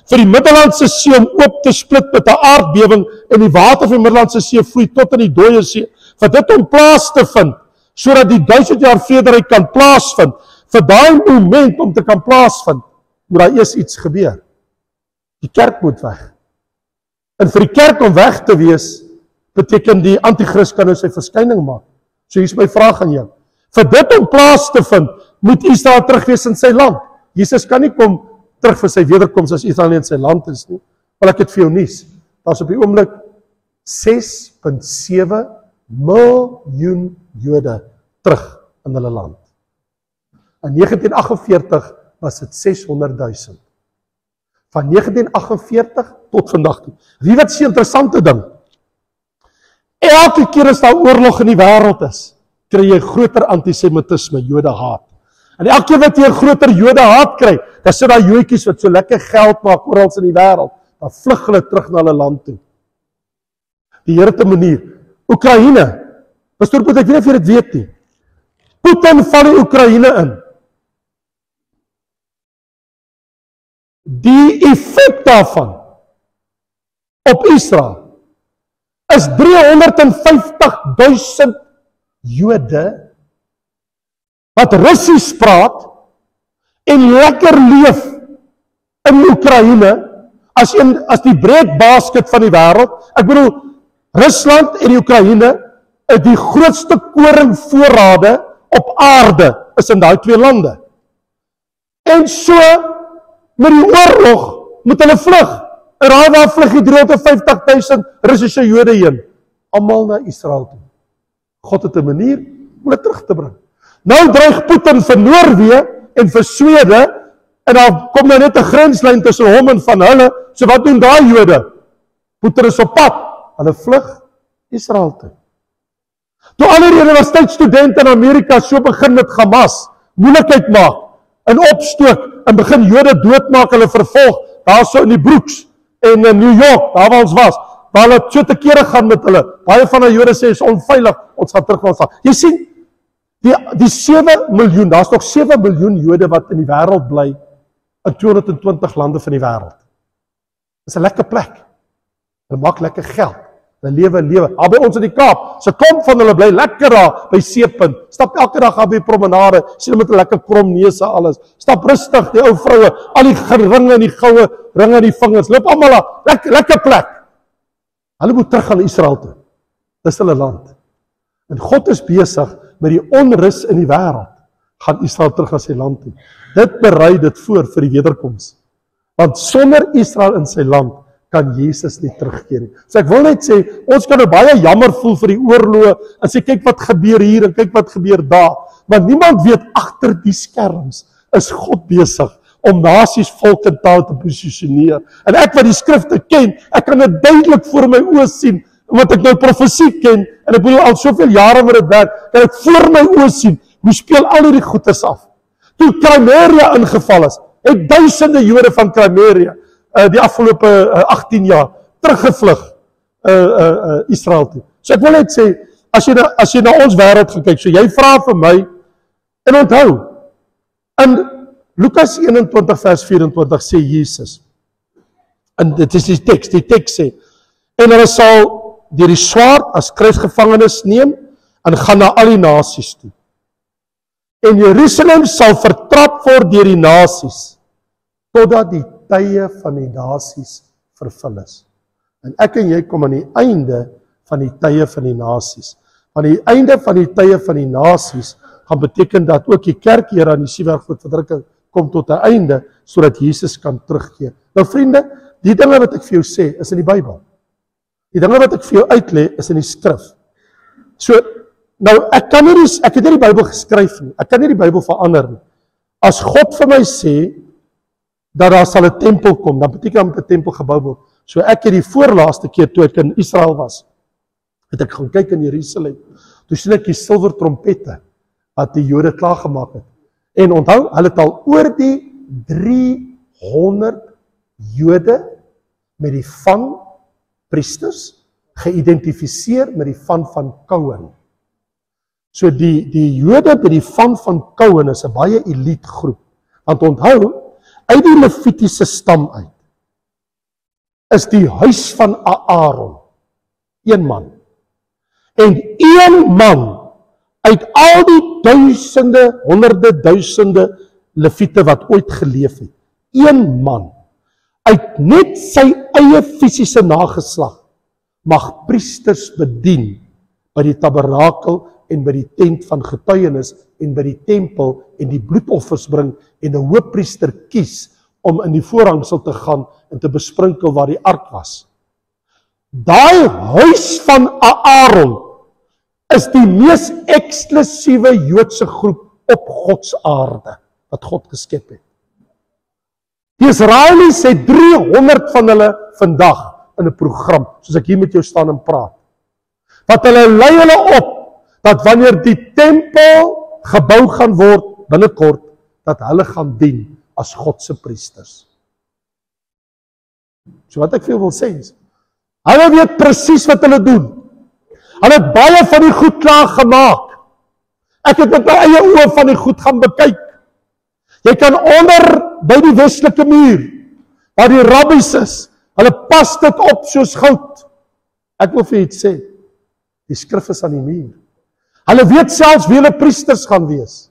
vir die Middellandse See om oop te split met 'n aardbewing en die water van die Middellandse See vloei tot in die dooie see, vir dit om plaas te vind, sodat die 1000 jaar vrederyk kan plaasvind, vir daai moment om te kan plaasvind, moet daar eers iets gebeur. Die kerk moet weg. En vir die kerk om weg te wees, beteken die antichrist kan nou sy verskyning maak. So hier is my vraag aan jou. Vir dit om plaas te vind, moet Israel terug wees in sy land. Jesus kan nie kom terug vir sy wederkoms as Israel nie in sy land is nie. Maar ek het vir jou nuus. Daar's op die oomblik 6,7 miljoen Jode terug in hulle land. In 1948 was dit 600,000. Van 1948 tot vandag toe. Wie wat is 'n interessante ding? Elke keer as daar oorlog in die wêreld is, kry jy groter antisemitisme, Jodehaat. En elke keer wat jy 'n groter Jodehaat kry, dan sit daar Joodjies wat so lekker geld maak oral in die wêreld, dan vlug hulle terug na hulle land toe. Die Here te manier. Oekraïne. Pastoor Piet, ek weet nie of jy dit weet nie. Putin val die Oekraïne in. Die effek daarvan op Israel is 350,000 Jode wat Russies praat en lekker leef in Oekraïne as die breedbasket van die wêreld. Ek bedoel, Rusland en die Oekraïne is die grootste koringvoorrade op aarde is in daai twee lande. En so met die oorlog moet hulle vlug. En raai waar vlug die 350.000 Russiese Jode heen? Almal na Israel toe. God het 'n manier om hulle terug te bring. Nou dreig Putin vir Noorwe en vir Swede, en dan kom nou net 'n grenslyn tussen hom en van hulle. So wat doen daai Jode? Putin is op pad. Hulle vlug Israel toe. Toe al die universiteitsstudente in Amerika so begin met Hamas moeilikheid maak, en opstook, en begin Jode doodmaak, hulle vervolg, daar so in die Brooks, en in New York, daar waar ons was, waar hulle so te kere gaan met hulle, baie van die Jode sê, is onveilig, ons gaan terug na ons land. Jy sien, die 7 miljoen, daar is nog 7 miljoen Jode wat in die wêreld bly, in 220 lande van die wêreld. Dit is 'n lekker plek, hulle maak lekker geld, hulle lewe, al by ons in die Kaap, se kom van hulle bly lekker daar, by Seepunt, stap elke dag op die promenade, sien hulle met 'n lekker krom neuse alles, stap rustig, die ou vroue, al die ringe en die goue ringe in die vingers, loop almal daar, lekker plek. Hulle moet terug aan Israel toe, dis hulle land. En God is besig met die onrus in die wêreld, gaan Israel terug na sy land toe. Dit berei dit voor vir die wederkoms. Want sonder Israel in sy land, kan Jesus nie terugkeer nie. So ek wil net sê, ons kan nou baie jammer voel vir die oorloë, en sê kyk wat gebeur hier, en kyk wat gebeur daar, maar niemand weet agter die skerms, is God besig om nasies, volk en taal te posisioneer. En ek wat die skrifte ken, ek kan dit duidelik voor my oë sien, omdat ek nou profesie ken, en ek bedoel al soveel jare met dit werk, kan ek voor my oë sien, hoe speel al hierdie goedes af. Toe Crimea ingeval is, het duisende Jode van Crimea, die afgelope 18 jaar, teruggevlug Israel toe. So ek wil net sê, as jy na ons wêreld gaan kyk, so jy vra vir my, en onthou, in Lukas 21 vers 24 sê Jesus, en dit is die teks sê, en hulle sal deur die swaard as krygsgevangenes neem, en gaan na al die nasies toe. En Jerusalem sal vertrap word deur die nasies, totdat die tye van die nasies vervul is. En ek en jy kom aan die einde van die tye van die nasies. Aan die einde van die tye van die nasies gaan beteken dat ook die kerk hier aan die Sieberg verdrukking kom tot 'n einde, sodat Jesus kan terugkeer. Nou vriende, die dinge wat ek vir jou sê, is in die Bybel. Die dinge wat ek vir jou uitlê, is in die skrif. So, nou, ek het nie die Bybel geskryf nie, ek kan nie die Bybel verander nie. As God vir my sê, dat daar sal 'n tempel kom, dan beteken dat 'n tempel gebou word. So ek het die voorlaaste keer toe ek in Israel was, het ek gaan kyk in Jerusalem, toe sien ek die silwer trompette, wat die Jode klaargemaak het. En onthou, hulle het al oor die 300 Jode met die van priesters geïdentifiseer met die van Cohen. So die Jode by die van Cohen is 'n baie elite groep. Want onthou, uit die Levitiese stam uit, is die huis van Aaron, een man. En een man, uit al die duisende, honderde duisende Leviete wat ooit geleef het, een man, uit net sy eie fisiese nageslag, mag priesters bedien by die tabernakel en by die tent van getuienis en by die tempel en die bloedoffers bring en 'n hoofpriester kies om in die voorhangsel te gaan en te besprinkel waar die ark was. Daai huis van Aaron is die mees eksklusiewe Joodse groep op God se aarde wat God geskep het. Die Israelies het 300 van hulle vandag in 'n program, soos ek hier met jou staan en praat. Wat hulle lei hulle op, dat wanneer die tempel gebou gaan word binnekort, dat hulle gaan dien as God se priesters. So wat ek vir jou wil sê is, hulle weet presies wat hulle doen. Hulle het baie van die goed klaar gemaak. Ek het met my eie oë van die goed gaan bekyk. Jy kan onder by die westelike muur, waar die rabbies is, hulle pas dit op soos goud. Ek wil vir iets sê, die skrif is aan die muur. Hulle weet selfs wie hulle priesters gaan wees.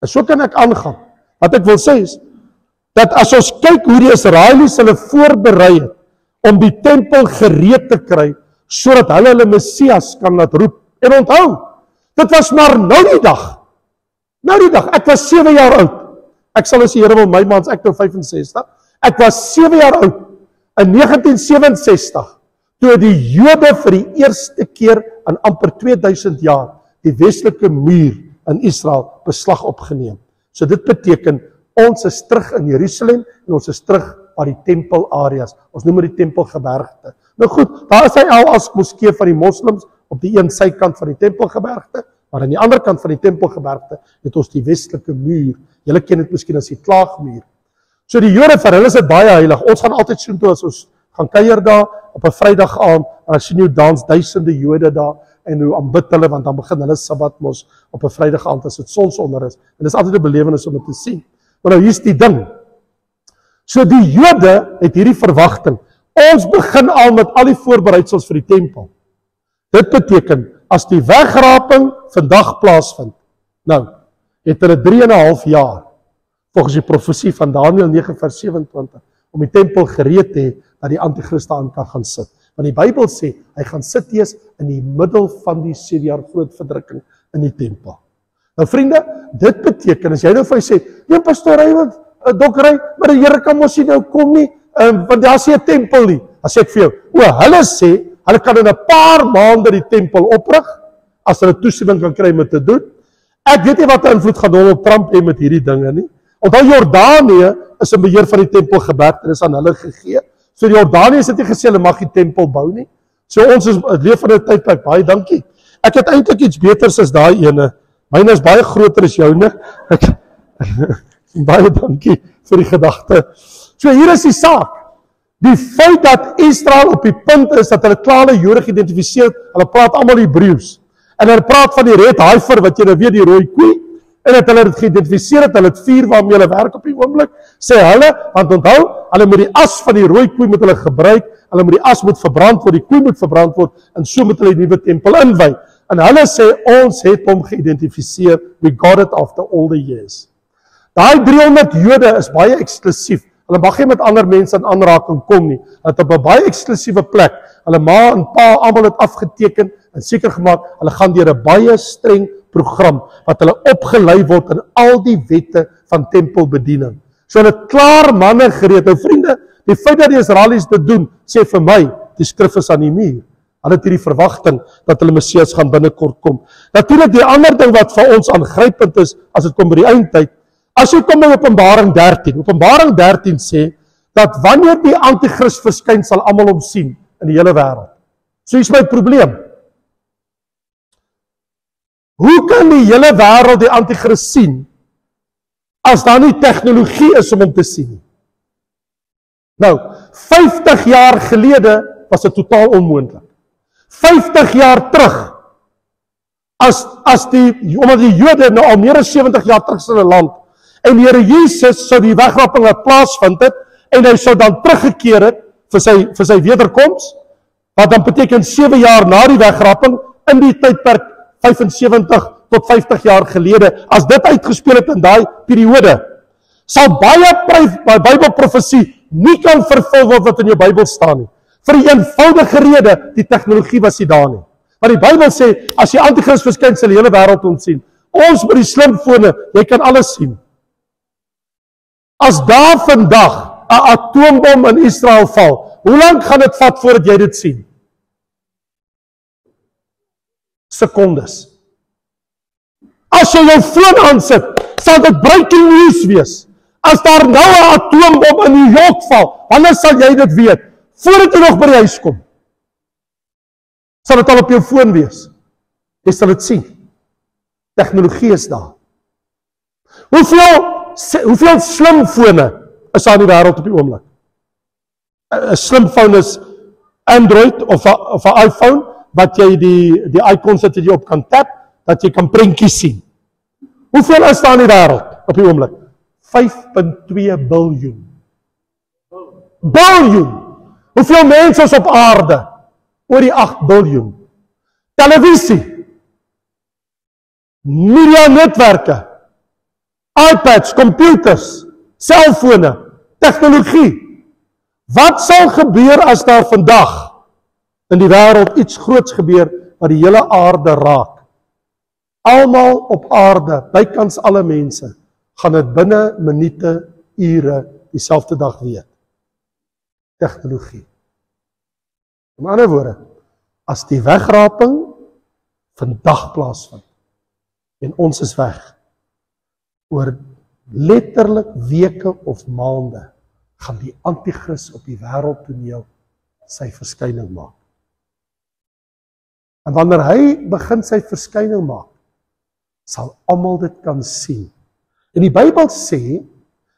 En so kan ek aangaan. Wat ek wil sê is, dat as ons kyk hoe die Israelies hulle voorberei het, om die tempel gereed te kry, sodat hulle Messias kan laat roep. En onthou, dit was maar nou die dag, ek was 7 jaar oud, ek sal as die Here wil my maans, ek nou 65, ek was 7 jaar oud, in 1967, toe die Jode vir die eerste keer in amper 2000 jaar, die westelike muur in Israel beslag opgeneem. So dit beteken, ons is terug in Jerusalem, en ons is terug by die tempel areas, ons noem die tempelgebergte. Nou goed, daar is hy al as moskee van die moslims, op die een sykant van die tempelgebergte, maar aan die ander kant van die tempelgebergte, het ons die westelike muur, julle ken dit miskien as die klaagmuur. So die Jode, vir hulle is dit baie heilig, ons gaan altyd soen toe as ons gaan kuier daar, op 'n Vrydag aand, en as sien hoe dans duisende Jode daar, en hoe aanbid hulle, want dan begin hulle Sabbat mos, op 'n Vrydag aand, as dit sonsonder is, en dit is altyd 'n belewenis om dit te sien. Maar nou, hier's die ding, so die Jode het hierdie verwagting, ons begin al met al die voorbereidsels vir die tempel. Dit beteken, as die wegraping vandag plaasvind, nou, het hulle 3,5 jaar, volgens die profesie van Daniël 9:27, om die tempel gereed te hê, dat die antichrist aan kan gaan sit. Want die Bybel sê, hy gaan sit eers in die middel van die 7 jaar groot verdrukking in die tempel. Nou vriende, dit beteken, as jy nou vir sê, nee pastoor, dokter, maar die Here kan mos nie nou kom nie, want daar is nie 'n tempel nie. Dan sê ek vir jou, hulle sê, hulle kan in 'n paar maande die tempel oprig, as hulle toestemming kan kry om dit te doen. Ek weet nie wat 'n invloed gaan Donald Trump hê met hierdie dinge nie. Onthou Jordanië is in beheer van die tempelgebergte, en is aan hulle gegee. So die Jordaniërs het nie gesê hulle mag die tempel bou nie. So ons is leef in 'n tydperk, baie dankie. Ek het eintlik iets beters as daai ene. Myne is baie groter as joune. Baie dankie vir die gedagte. So hier is die saak. Die feit dat Israel op die punt is dat hulle klaar die Jode geïdentifiseer, hulle praat almal Hebreëus. En hulle praat van die red heifer, wat jy nou weet, die rooi koei, en dat hulle dit geïdentifiseer het, hulle het vuur waarmee hulle werk op die oomblik, sê hulle, want onthou, hulle moet die as van die rooi koei moet hulle gebruik, hulle moet die as moet verbrand word, die koei moet verbrand word, en so moet hulle die nuwe tempel inwy. En hulle sê, ons het hom geïdentifiseer, we got it after all the years. Daai 300 Jode is baie eksklusief. Hulle mag nie met ander mense in aanraking kom nie. Hulle het op 'n baie eksklusiewe plek. Hulle ma en pa almal het afgeteken en seker gemaak hulle gaan deur 'n baie streng program wat hulle opgelei word in al die wette van tempelbediening. So hulle het klaar manne gereed. Nou vriende, die feit dat die Israelies dit doen, sê vir my, die skrif is aan die muur. Hulle het hierdie verwagting dat hulle Messias gaan binnekort kom. Natuurlik die ander ding wat vir ons aangrypend is as dit kom by die eindtyd. As jy kom by Openbaring 13, Openbaring 13 sê, dat wanneer die antichrist verskyn, sal almal hom sien in die hele wêreld. So is my probleem. Hoe kan die hele wêreld die antichrist sien, as daar nie tegnologie is om hom te sien nie? Nou, 50 jaar gelede was dit totaal onmoontlik. 50 jaar terug, omdat die Jode nou al meer as 70 jaar terug is in 'n land, en die Here Jesus sou die wegraping laat plaasvind het, en hy sou dan teruggekeer het vir sy wederkoms, wat dan beteken 7 jaar na die wegraping, in die tydperk 75 tot 50 jaar gelede, as dit uitgespeel het in daai periode, sal baie Bybelprofesie nie kan vervul word wat in jou Bybel staan nie. Vir die eenvoudige rede, die tegnologie was nie daar nie. Maar die Bybel sê, as die antichrist verskyn, sal die hele wêreld hom sien. Ons met die slimfone, jy kan alles sien. As daar vandag 'n atoombom in Israel val, hoe lank gaan dit vat voordat jy dit sien? Sekondes. As jy jou foon aansit, sal dit breaking news wees. As daar nou 'n atoombom in New York val, wanneer sal jy dit weet? Voordat jy nog by die huis kom. Sal dit al op jou foon wees. Jy sal dit sien. Tegnologie is daar. Hoeveel slimfone is daar in die wêreld op die oomblik? 'n Slimfoon is Android of 'n iPhone, wat jy die icons wat jy op kan tap, dat jy kan prentjies sien. Hoeveel is daar in die wêreld op die oomblik? 5.2 biljoen. Biljoen! Hoeveel mense is op aarde? Oor die 8 biljoen. Televisie. media netwerke, iPads, computers, selfone, tegnologie. Wat sal gebeur as daar vandag in die wêreld iets groots gebeur wat die hele aarde raak? Almal op aarde, bykans alle mense, gaan dit binne minute, ure, dieselfde dag weet. Tegnologie. In ander woorde, as die wegraping vandag plaasvind en ons is weg, oor letterlik weke of maande gaan die anti-kris op die wêreldtoneel sy verskyning maak. En wanneer hy begin sy verskyning maak, sal almal dit kan sien. En die Bybel sê,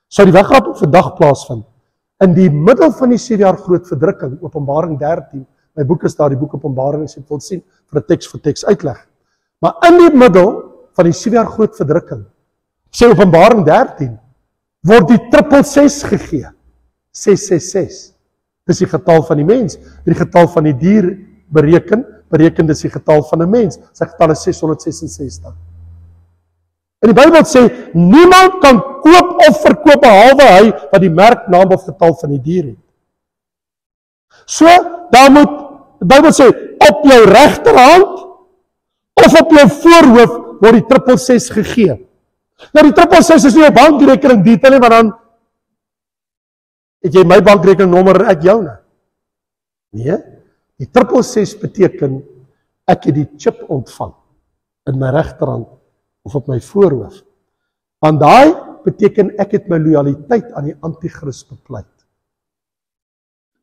sou die wegraping vandag plaasvind, in die middel van die 7 jaar groot verdrukking, Openbaring 13, my boek is daar, die boek Openbaring, as jy wil sien, vir teks uitleg. Maar in die middel van die 7 jaar groot verdrukking, sê Openbaring 13, word die 666 gegee. 666. Dis die getal van die mens. Die getal van die dier bereken dis die getal van 'n mens. Sy getal is 666. En die Bybel sê, niemand kan koop of verkoop behalwe hy wat die merknaam of getal van die dier het. So, daar moet, die Bybel sê, op jou regterhand of op jou voorhoof word die 666 gegee. Nou die 666 is nie jou bankrekening detail nie, want dan het jy my bankrekeningnommer en ek joune. Nee, die 666 beteken ek het die chip ontvang in my regterhand of op my voorhoof. Want daai beteken ek het my loyaliteit aan die anti-kris bepleit.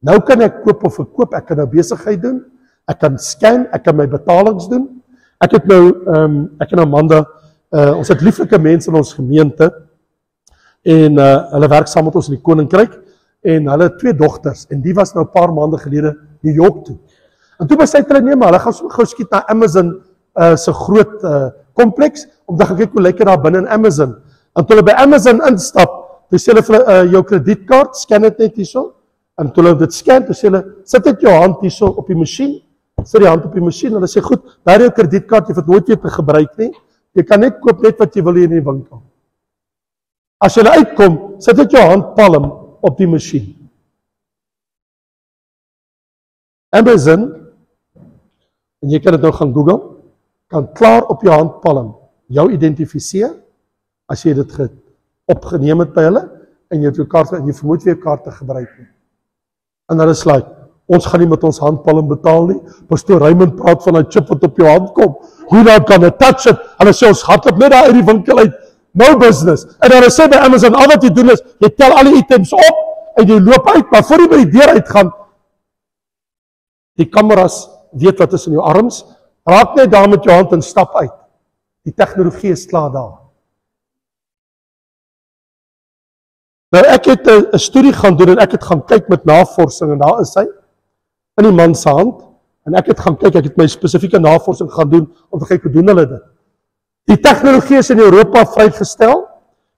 Nou kan ek koop of verkoop, ek kan nou besigheid doen, ek kan scan, ek kan my betalings doen. Ek en Amanda, ons het lieflike mense in ons gemeente en hulle werk saam met ons in die koninkryk en hulle het 2 dogters en die was nou 'n paar maande gelede New York toe. En toe besluit hulle nee, maar hulle gaan so gou skiet na Amazon se groot kompleks om te gaan kyk hoe lyk dit daar binne in Amazon. En toe hulle by Amazon instap, toe sê hulle vir jou kredietkaart, scan dit net hierso. En toe hulle dit scan, toe sê hulle sit dit jou hand hierso op die masjien. Sit die hand op die masjien en hulle sê goed, daar jou kredietkaart, jy het nooit weer te gebruik nie. Jy kan net koop net wat jy wil hier in die winkel. As jy uitkom, sit dit jou handpalm op die masjien. Amazon, en jy kan dit nou gaan Google, kan klaar op jou handpalm jou identifiseer, as jy dit opgeneem het by hulle, en jy het jou kaart, en jy vermoed weer jou kaart te gebruik nie. En hulle is like, ons gaan nie met ons handpalm betaal nie, Pastoor Raymond praat van 'n chip wat op jou hand kom, hoe dan kan het touch it, hulle sê ons hardloop net daar uit die winkel uit, no business, en hulle sê by Amazon, al wat jy doen is, jy tel al die items op, en jy loop uit, maar voor jy by die deur uitgaan, die kameras weet wat is in jou arms, raak net daar met jou hand en stap uit. Die tegnologie is klaar daar. Nou ek het 'n studie gaan doen en ek het gaan kyk met navorsing en daar is hy in die man se hand en ek het gaan kyk, ek het my spesifieke navorsing gaan doen om te kyk hoe doen hulle dit. Die tegnologie is in Europa vrygestel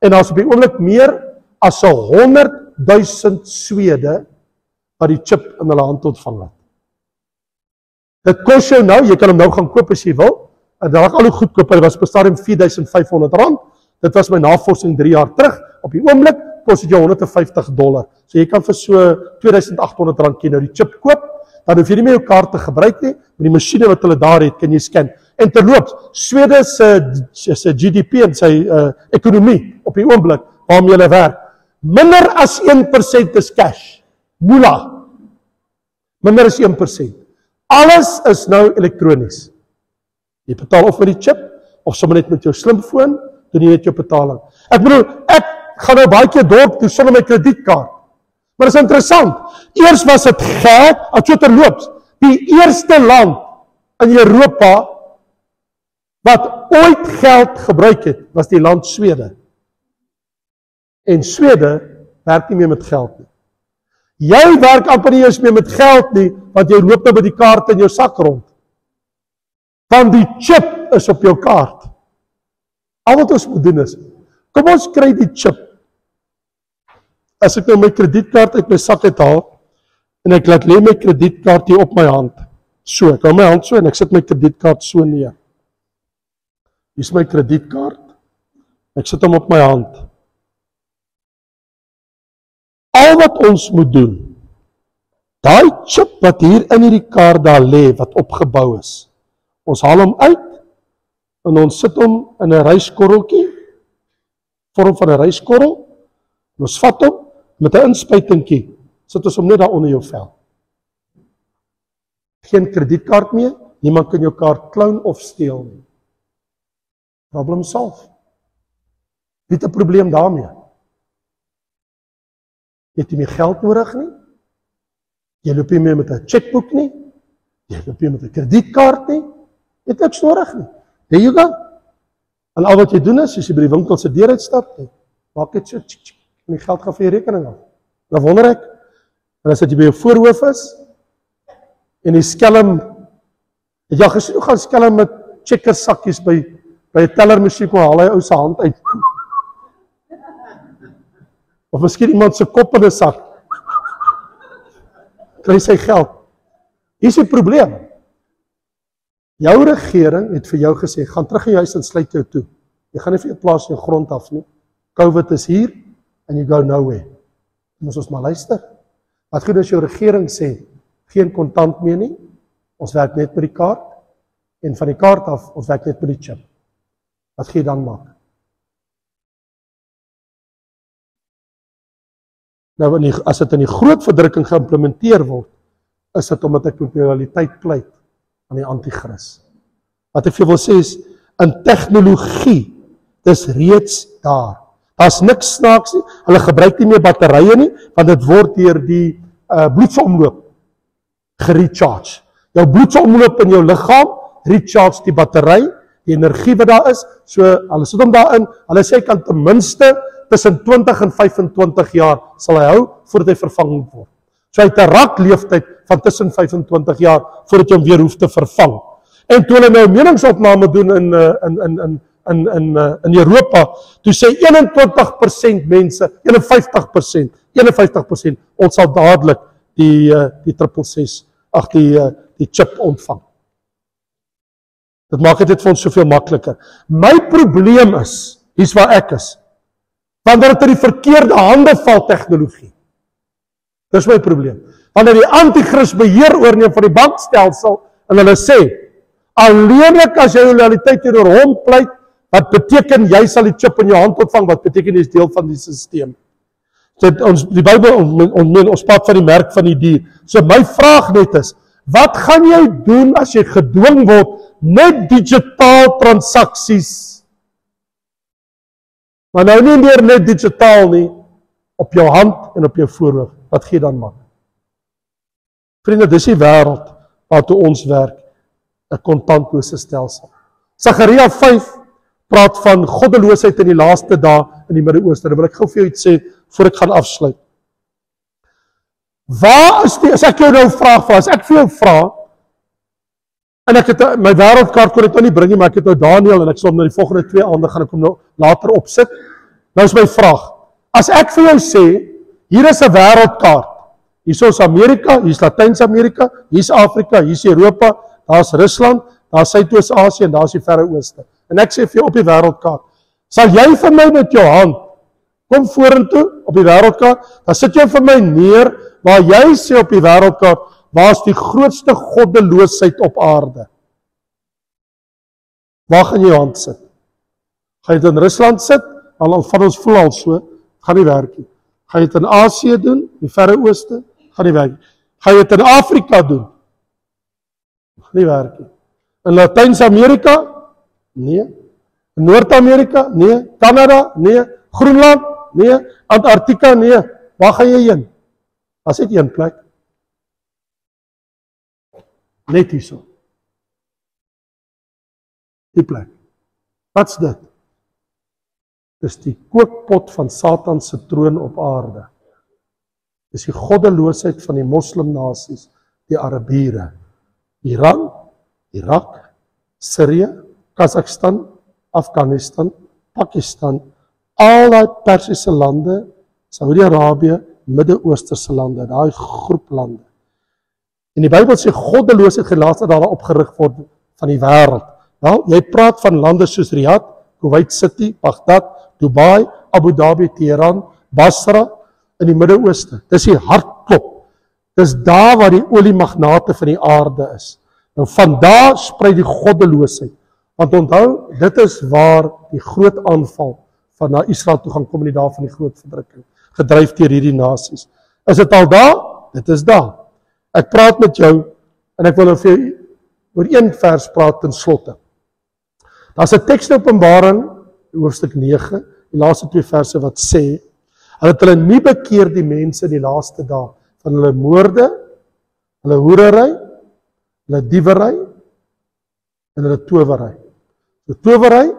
en daar is op die oomblik meer as 100,000 Swede wat die chip in hulle hand ontvang het. Dit kos jou nou, jy kan hom nou gaan koop as jy wil, en daar al hoe goedkoop, dit was op 'n stadium R4,500, dit was my navorsing 3 jaar terug, op die oomblik kos dit jou $150, so jy kan vir so R2,800 nou die chip koop, dan hoef jy nie meer jou kaart te gebruik nie, met die masjiene wat hulle daar het, kan jy scan, en terloops, Swede se GDP en sy ekonomie, op die oomblik, waarmee hulle werk, minder as 1% is cash, moolah, minder as 1%, alles is nou elektronies. Jy betaal of met die chip, of sommer net met jou slimfoon, doen jy net jou betaling. Ek bedoel, ek gaan nou baie keer dorp toe sonder my kredietkaart. Maar dit is interessant, eers was dit geld, as jy terloops, die eerste land in Europa, wat ooit geld gebruik het, was die land Swede. En Swede werk nie meer met geld nie. Jy werk amper nie eens meer met geld nie, want jy loop nou met die kaart in jou sak rond. Want die chip is op jou kaart. Al wat ons moet doen is, kom ons kry die chip. As ek nou my kredietkaart uit my sak uithaal, en ek laat lê my kredietkaart hier op my hand, so, ek hou my hand so, en ek sit my kredietkaart so neer. Hier is my kredietkaart. Ek sit hom op my hand. Al wat ons moet doen, daai chip wat hier in hierdie kaart daar lê, wat opgebou is, ons haal hom uit, en ons sit hom in 'n ryskorreltjie, vorm van 'n ryskorrel, en ons vat hom met 'n inspuitingkie, sit ons hom net daar onder jou vel. Geen kredietkaart meer, niemand kan jou kaart kloun of steel nie. Problem solve. Wie het 'n probleem daarmee? Jy het nie meer geld nodig nie. Jy loop nie meer met 'n chequeboek nie. Jy loop nie met 'n kredietkaart nie. Jy het niks nodig nie. There you go. En al wat jy doen is, as jy by die winkel se deur uitstap, maak dit so tjik tjik en die geld gaan vir jou rekening af. Dan wonder ek, en as jy by jou voorhoof is en die skelm, het jy gesien hoe gaan skelm met checkersakkies by 'n tellermasjien kom haal hy ou se hand uit. Of miskien iemand se kop in 'n sak. Kry sy geld. Hier is die probleem. Jou regering het vir jou gesê, gaan terug in jou huis en sluit jou toe. Jy gaan nie vir jou plaas in jou grond af nie. COVID is hier and you go nowhere. Moet ons maar luister. Wat goed as jou regering sê, geen kontant meer nie. Ons werk net met die kaart en van die kaart af, ons werk net met die chip. Wat gaan jy dan maak? Nou, as dit in die groot verdrukking geïmplementeer word, is dit omdat ek met die realiteit pleit aan die anti-kris. Wat ek vir jou wil sê is, in tegnologie, dis reeds daar. Daar's niks snaaks nie, hulle gebruik nie meer batterye nie, want dit word deur die bloedsomloop gerecharge. Jou bloedsomloop in jou liggaam, recharge die battery, die energie wat daar is, so hulle sit hom daarin, hulle sê kan ten minste tussen 20 en 25 jaar sal hy hou voordat hy vervang word. So hy het 'n rakleeftyd van tussen 25 jaar voordat jy hom weer hoef te vervang. En toe hulle nou meningsopname doen in Europa, toe sê 21% mense, 51%, ons sal dadelik die 666, die chip ontvang. Dit maak dit vir ons soveel makliker. My probleem is, hier's waar ek is, wanneer dit in die verkeerde hande val tegnologie. Dis my probleem. Wanneer die anti-kris beheer oorneem van die bankstelsel en hulle sê, alleenlik as jy jou realiteit teenoor hom pleit, wat beteken jy sal die chip in jou hand ontvang, wat beteken jy is deel van die stelsel. So die Bybel ons praat van die merk van die dier. So my vraag net is, wat gaan jy doen as jy gedwing word net digitaal transaksies? Maar nou nie meer net digitaal nie, op jou hand en op jou voorhoof. Wat gaan jy dan maak? Vriende, dis die wêreld waartoe ons werk, 'n kontantlose stelsel. Sagaria 5 praat van goddeloosheid in die laaste dae in die Midde-Ooste. Dan wil ek gou vir jou iets sê voor ek gaan afsluit. Waar is die, as ek jou nou vraag, as ek vir jou vra, en ek het my wêreldkaart kon ek nou nie bring nie, maar ek het nou Daniel en ek sal hom nou die volgende 2 aande gaan ek hom nou later opsit. Nou is my vraag, as ek vir jou sê, hier is 'n wêreldkaart. Hier is Amerika, hier is Latyn-Amerika, hier is Afrika, hier is Europa, daar is Rusland, daar is Suidoos-Asië en daar is die Verre Ooste. En ek sê vir jou op die wêreldkaart, sal jy vir my met jou hand kom vorentoe op die wêreldkaart, dan sit jy vir my neer waar jy sê op die wêreldkaart, waar is die grootste goddeloosheid op aarde? Waar gaan jy jou hand sit? Gaan jy dit in Rusland sit? Al van ons voel al so, gaan nie werk nie. Gaan jy dit in Asië doen, die Verre Ooste? Gaan nie werk nie. Gaan jy dit in Afrika doen? Gaan nie werk nie. In Latyn-Amerika? Nee. In Noord-Amerika? Nee. Kanada? Nee. Groenland? Nee. Antarktika? Nee. Waar gaan jy heen? Daar's net een plek. Net hierso. Die plek. Wat's dit? Dis die kookpot van Satan se troon op aarde. Dis die goddeloosheid van die moslimnasies, die Arabiere, Iran, Irak, Sirië, Kazakhstan, Afghanistan, Pakistan, al die Persiese lande, Saudi-Arabië, Midde-Oosterse lande, daai groep lande. En die Bybel sê goddeloosheid gelaat dat daar opgerig word van die wêreld. Wel, jy praat van lande soos Riyadh, Kuwait City, Baghdad, Dubai, Abu Dhabi, Teheran, Basra in die Midde-Ooste. Dis die hartklop. Dis daar waar die oliemagnate van die aarde is. Nou van daar sprei die goddeloosheid. Want onthou, dit is waar die groot aanval van na Israel toe gaan kom in die dae van die groot verdrukking, gedryf deur hierdie nasies. Is dit al daar? Dit is daar. Ek praat met jou en ek wil nou vir jou oor een vers praat ten slotte. Daar's 'n teks in Openbaring, hoofstuk 9, die laaste 2 verse wat sê, hulle nie bekeer die mense in die laaste dae van hulle moorde, hulle hoerery, hulle diewery en hulle towery. So towery,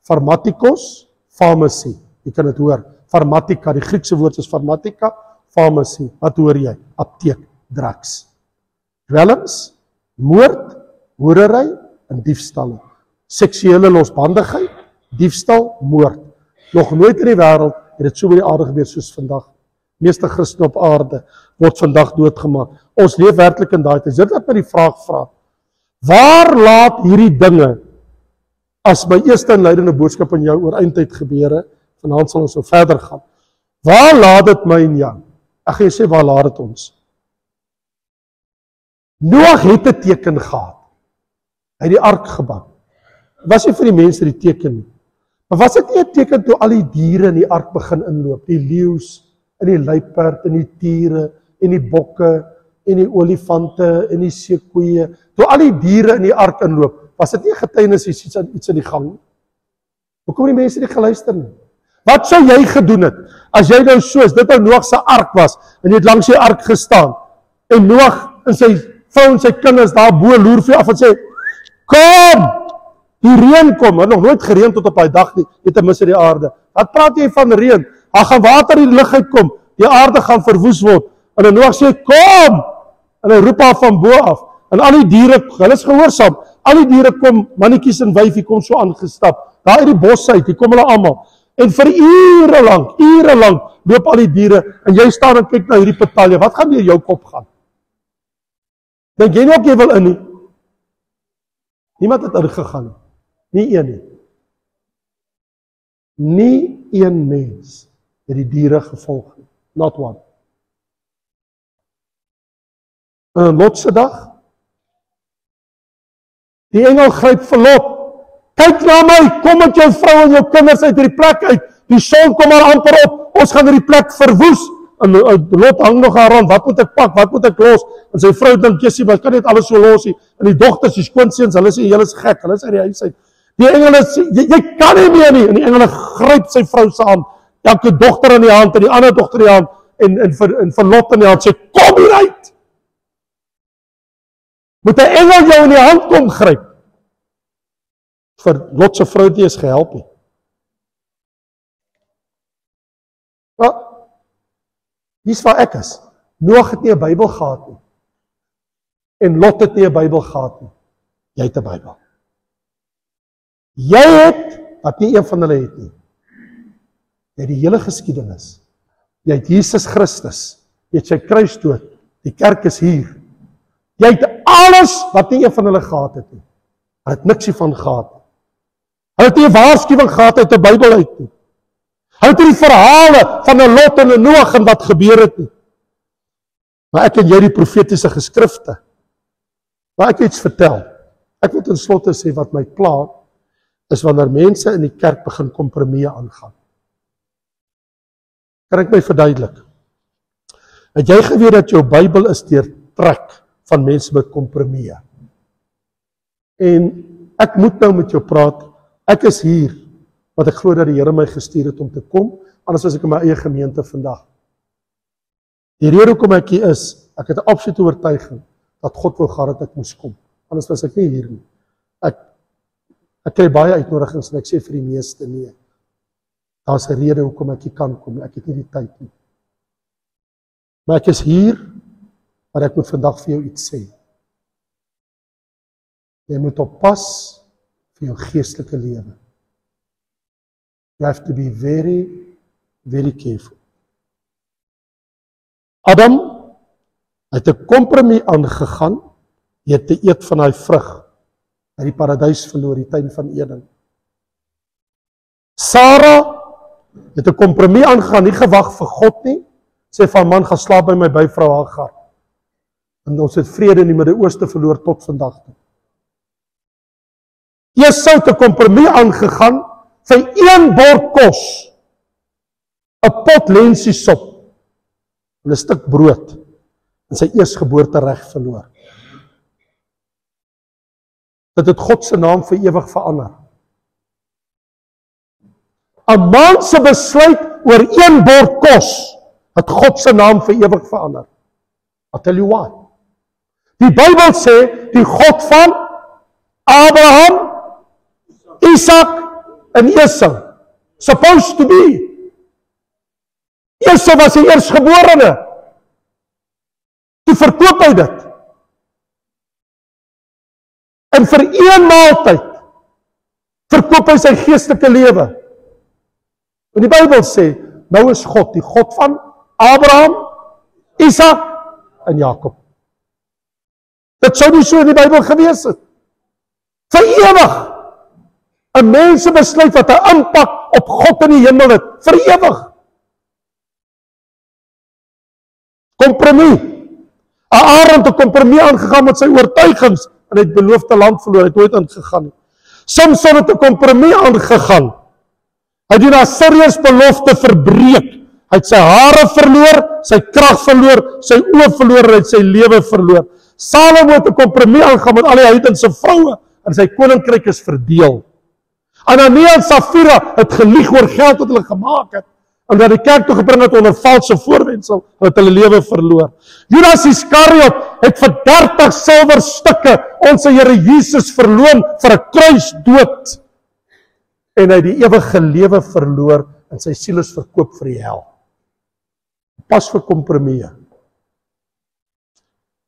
pharmatikos, pharmacy. Jy kan dit hoor. Pharmatika, die Griekse woord is pharmatika, pharmacy. Wat hoor jy? Apteek, drugs. Dwelms, moord, hoerery en diefstalle. Seksuele losbandigheid, diefstal, moord. Nog nooit in die wêreld het dit so by die aarde gebeur soos vandag. Meeste Christene op aarde word vandag doodgemaak. Ons leef werklik in daai tyd. Dit wat my die vraag vra. Waar laat hierdie dinge as my eerste inleidende boodskap aan jou oor eindtyd gebeure, vanaand sal ons so verder gaan. Waar laat dit my en jou? Ek gaan sê waar laat dit ons? Noag het 'n teken gehad. Hy het die ark gebou. Was nie vir die mense die teken nie. Maar was dit nie 'n teken toe al die diere in die ark begin inloop? Die leeu's, en die luiperd, en die tiere, en die bokke, en die olifante, en die seekoeie. Toe al die diere in die ark inloop, was dit nie 'n getuienis iets in die gang nie? Hoekom die mense nie geluister nie? Wat sou jy gedoen het, as jy nou soos, dit nou Noag se ark was, en jy het langs die ark gestaan, en Noag en sy vrou en sy kinders daar bo loer vir jou af en sê, kom! Die reën kom, het nog nooit gereën tot op daai dag nie, het 'n mis in die aarde. Wat praat jy van reën? Daar gaan water in die lug uitkom, die aarde gaan verwoes word. En Noag sê, kom! En hy roep haar van bo af. En al die diere, hulle is gehoorsaam, al die diere kom, mannetjies en wyfie kom so aangestap. Daar uit die bos uit, die kom hulle almal. En vir ure lank, loop al die diere, en jy staan en kyk na hierdie petalje. Wat gaan deur jou kop gaan? Dink jy nie ook jy wil in nie? Niemand het ingegaan nie. Nie een nie. Nie een mens het die diere gevolg nie. Not one. En Lot se dag, die engel gryp vir Lot. Kyk na my, kom met jou vrou en jou kinders uit hierdie plek uit. Die son kom al amper op, ons gaan hierdie plek verwoes. En Lot hang nog aan rond, wat moet ek pak, wat moet ek los? En sy vrou dink, Jessie, maar kan net alles so los nie. En die dogters, die skoonseuns, hulle sê, julle is gek, hulle is uit die huis uit. Die engele sê, jy kan nie meer nie. En die engele gryp sy vrou se hand, elke dogter in die hand, en die ander dogter in die hand, en vir Lot in die hand, sê, kom hier uit! Moet 'n engel jou in die hand kom gryp? Vir Lot se vrou die is gehelp nie. Maar, hier's waar ek is. Noag het nie 'n Bybel gehad nie. En Lot het nie 'n Bybel gehad nie. Jy het 'n Bybel. Jy het, wat nie een van hulle het nie. Jy het die hele geskiedenis. Jy het Jesus Christus. Jy het sy kruisdood. Die kerk is hier. Jy het alles wat nie een van hulle gehad het nie. Hulle het niks hiervan gehad nie. Hulle het nie 'n waarskuwing gehad uit 'n Bybel uit nie. Hulle het nie die verhale van 'n Lot en 'n Noag en wat gebeur het nie. Maar ek en jy die profetiese geskrifte. Maar ek iets vertel. Ek wil ten slotte sê wat my pla is wanneer mense in die kerk begin kompromieë aangaan. Kan ek my verduidelik? Het jy geweet dat jou Bybel is deurtrek van mense met kompromieë? En ek moet nou met jou praat. Ek is hier, want ek glo dat die Here my gestuur het om te kom, anders was ek in my eie gemeente vandag. Die rede hoekom ek hier is, ek het 'n absolute oortuiging dat God wou gehad dat ek moes kom. Anders was ek nie hier nie. Ek kry baie uitnodigings en ek sê vir die meeste nee. Daar's 'n rede hoekom ek hier kan kom. Ek het nie die tyd nie. Maar ek is hier, maar ek moet vandag vir jou iets sê. Jy moet oppas vir jou geestelike lewe. You have to be very, very careful. Adam het 'n kompromie aangegaan, jy het te eet van daai vrug. Hy het die paradys verloor, die tuin van Eden. Sarah het 'n kompromie aangegaan, nie gewag vir God nie. Sê van man, gaan slaap by my byvrou Hagar. En ons het vrede in die Midde-Ooste verloor tot vandag toe. Esau het 'n kompromie aangegaan vir 1 bord kos, 'n pot lensiesop en 'n stuk brood en sy eersgeboortereg verloor. Dit het God se naam vir ewig verander. 'n Man se besluit oor 1 bord kos het God se naam vir ewig verander. I'll tell you why. Die Bybel sê, die God van Abraham, Isak en Esau, supposed to be. Esau was die eersgeborene. Toe verkoop hy dit. En vir 1 maaltyd verkoop hy sy geestelike lewe. En die Bybel sê, nou is God, die God van Abraham, Isak en Jakob. Dit sou nie so in die Bybel gewees het. Vir ewig. 'n Mens se besluit wat 'n impak op God in die hemel het, vir ewig. Kompromie. Aaron het 'n kompromie aangegaan met sy oortuigings en het beloofde land verloor, het nooit ingegaan nie. Samson het 'n kompromie aangegaan. Hy het die Assiriërs belofte verbreek. Hy het sy hare verloor, sy krag verloor, sy oë verloor en hy het sy lewe verloor. Salomo het 'n kompromie aangegaan met al die heidense vroue en sy koninkryk is verdeel. Anania en Safira het gelieg oor geld wat hulle gemaak het en dat die kerk toe gebring het onder valse voorwendsel, hulle het hulle lewe verloor. Judas Iskariot het vir 30 silwerstukke ons Here Jesus verloon vir 'n kruisdood en hy het die ewige lewe verloor en sy siel is verkoop vir die hel. Pas vir kompromieë.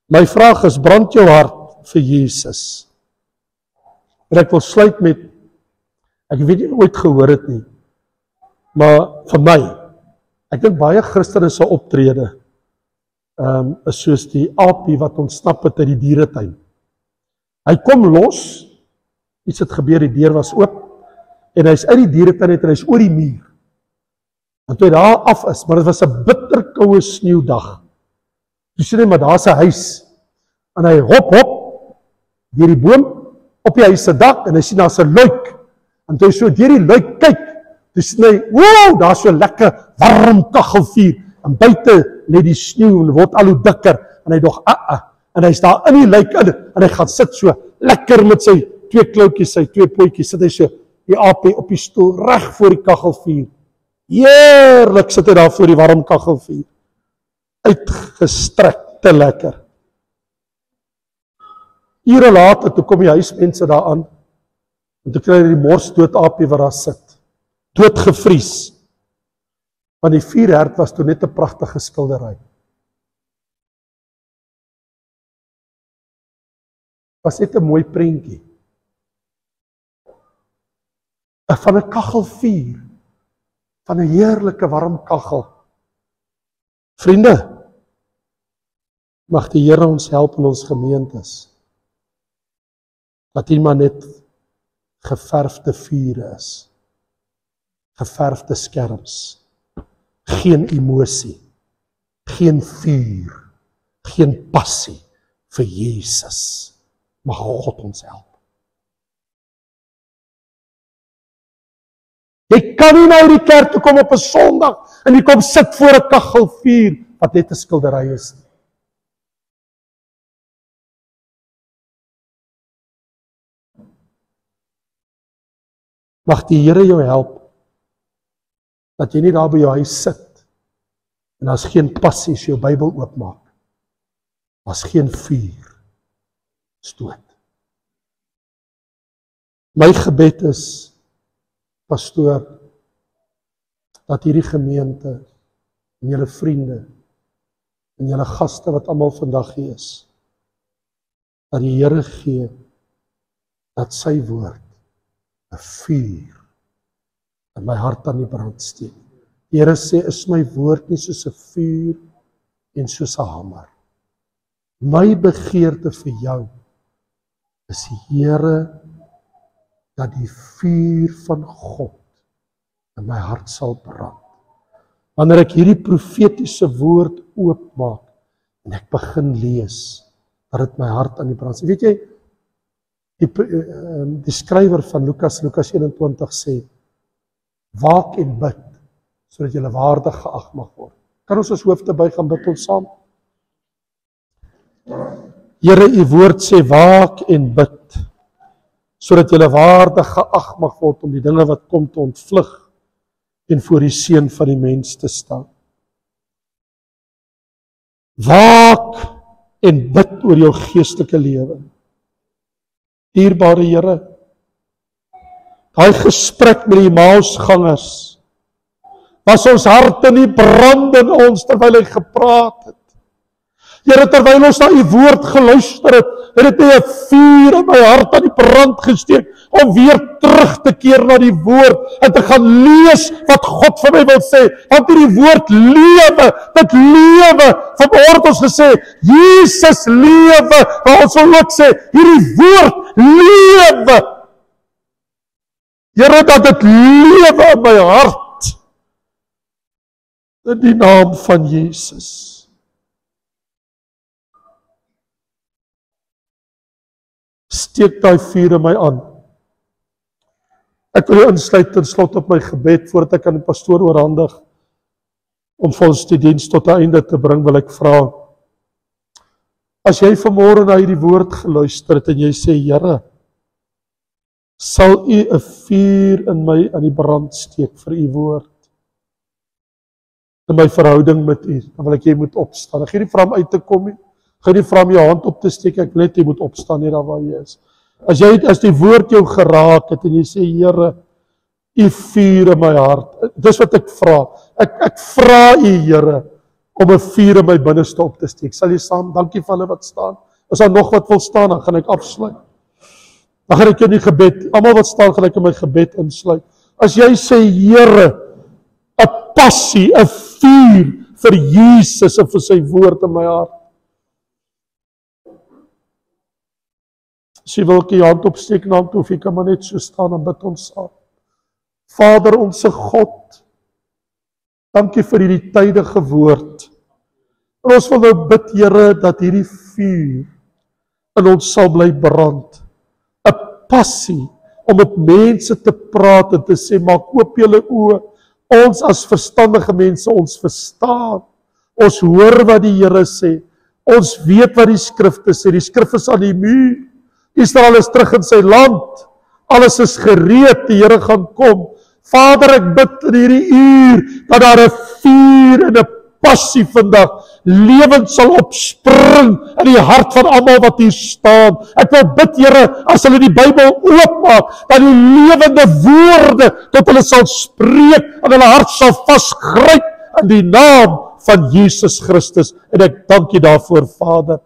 My vraag is, brand jou hart vir Jesus? En ek wil sluit met, ek weet nie ooit gehoor het nie, maar vir my, ek dink baie Christene se optrede is soos die aapie wat ontsnap het uit die dieretuin. Hy kom los, iets het gebeur, die deur was oop, en hy is uit die dieretuin en hy is oor die muur. En toe hy daar af is, maar dit was 'n bitterkoue sneeuwdag. Toe sê hy, maar daar's 'n huis. En hy hop deur die boom op die huis se dak en hy sien daar's 'n luik. En toe hy so deur die luik kyk, toe sien hy, wow, daar's so lekker warm kaggelvuur. En buite lê die sneeu en word al hoe dikker. En hy dog, en hy's daar in die luik in en hy gaan sit so lekker met sy 2 kloutjies, sy 2 potjies, sit hy so die aapie op die stoel reg voor die kaggelvuur. Heerlik sit hy daar voor die warm kaggelvuur. Uitgestrek, te lekker. Ure later, toe kom die huismense daar aan, en toe kry hy die morsdood aapie wat daar sit. Doodgevries. Want die vuurherd was toe net 'n pragtige skildery. Was net 'n mooi prentjie. Van 'n kaggelvuur, van 'n heerlike warm kaggel. Vriende, mag die Here ons help in ons gemeentes, dat hier maar net geverfde vure is, geverfde skerms, geen emosie, geen vuur, geen passie vir Jesus. Mag God ons help. Jy kan nie nou die kerk toe kom op 'n Sondag en jy kom sit voor 'n kaggelvuur wat net 'n skildery is. Mag die Here jou help dat jy nie daar by jou huis sit en daar's geen passie as jy jou Bybel oopmaak. Daar's geen vuur. Stoot. My gebed is, pastoor, dat hierdie gemeente en julle vriende en julle gaste wat almal vandag hier is, dat die Here gee dat sy woord 'n vuur in my hart aan die brand steek. Die Here sê, is my woord nie soos 'n vuur en soos 'n hamer. My begeerte vir jou is Here, dat die vuur van God in my hart sal brand. Wanneer ek hierdie profetiese woord oopmaak en ek begin lees, dat dit my hart aan die brand. Weet jy, die skrywer van Lukas 21 sê, waak en bid, sodat julle waardig geag mag word. Kan ons hoofde buig gaan bid ons saam? Here, u woord sê, waak en bid, sodat julle waardig geag mag word om die dinge wat kom te ontvlug en voor die seun van die mens te staan. Waak en bid oor jou geestelike lewe. Dierbare Here, daai gesprek met die Emmausgangers, was ons harte nie brand in ons terwyl hy gepraat het. Here, terwyl ons na u woord geluister het, het dit nie 'n vuur in my hart aan die brand gesteek, om weer terug te keer na die woord, en te gaan lees wat God vir my wil sê, want hierdie woord lewe, dit lewe, vanmôre ons gesê, Jesus lewe, maar ons wil ook sê, hierdie woord lewe, Here, dat dit lewe in my hart, in die naam van Jesus. Steek daai vuur in my aan. Ek wil jou insluit ten slotte op my gebed, voordat ek aan die pastoor oorhandig, om vir ons die diens tot 'n einde te bring, wil ek vra, as jy vanmôre na hierdie woord geluister het, en jy sê, Here, sal u 'n vuur in my aan die brand steek vir u woord, in my verhouding met u, dan wil ek jy moet opstaan. Ek gee nie vra om uit te kom nie, ek gee nie vra om jou hand op te steek, ek wil net jy moet opstaan nie daar waar jy is. As die woord jou geraak het, en jy sê, Here, u vuur in my hart, dis wat ek vra, ek vra u, Here, om 'n vuur in my binneste op te steek. Sal jy saam, dankie vir hulle wat staan, as daar nog wat wil staan, dan gaan ek afsluit. Dan gaan ek in die gebed, almal wat staan, gaan ek in my gebed insluit. As jy sê, Here, 'n passie, 'n vuur vir Jesus en vir sy woord in my hart. As jy wil ek jy hand opsteek na hom toe, of jy kan maar net so staan en bid ons saam. Vader, onse God, dankie vir hierdie tydige woord. En ons wil nou bid, Here, dat hierdie vuur in ons sal bly brand. 'n Passie om met mense te praat en te sê, maak oop julle oë. Ons as verstandige mense, ons verstaan. Ons hoor wat die Here sê. Ons weet wat die skrifte sê. Die skrif is aan die muur. Israel is terug in sy land. Alles is gereed, die Here gaan kom. Vader, ek bid in hierdie uur, dat daar 'n vuur en 'n passie vandag lewend sal opspring in die hart van almal wat hier staan. Ek wil bid, Here, as hulle die Bybel oopmaak, dat die lewende woorde tot hulle sal spreek en hulle hart sal vasgryp in die naam van Jesus Christus. En ek dank U daarvoor, Vader.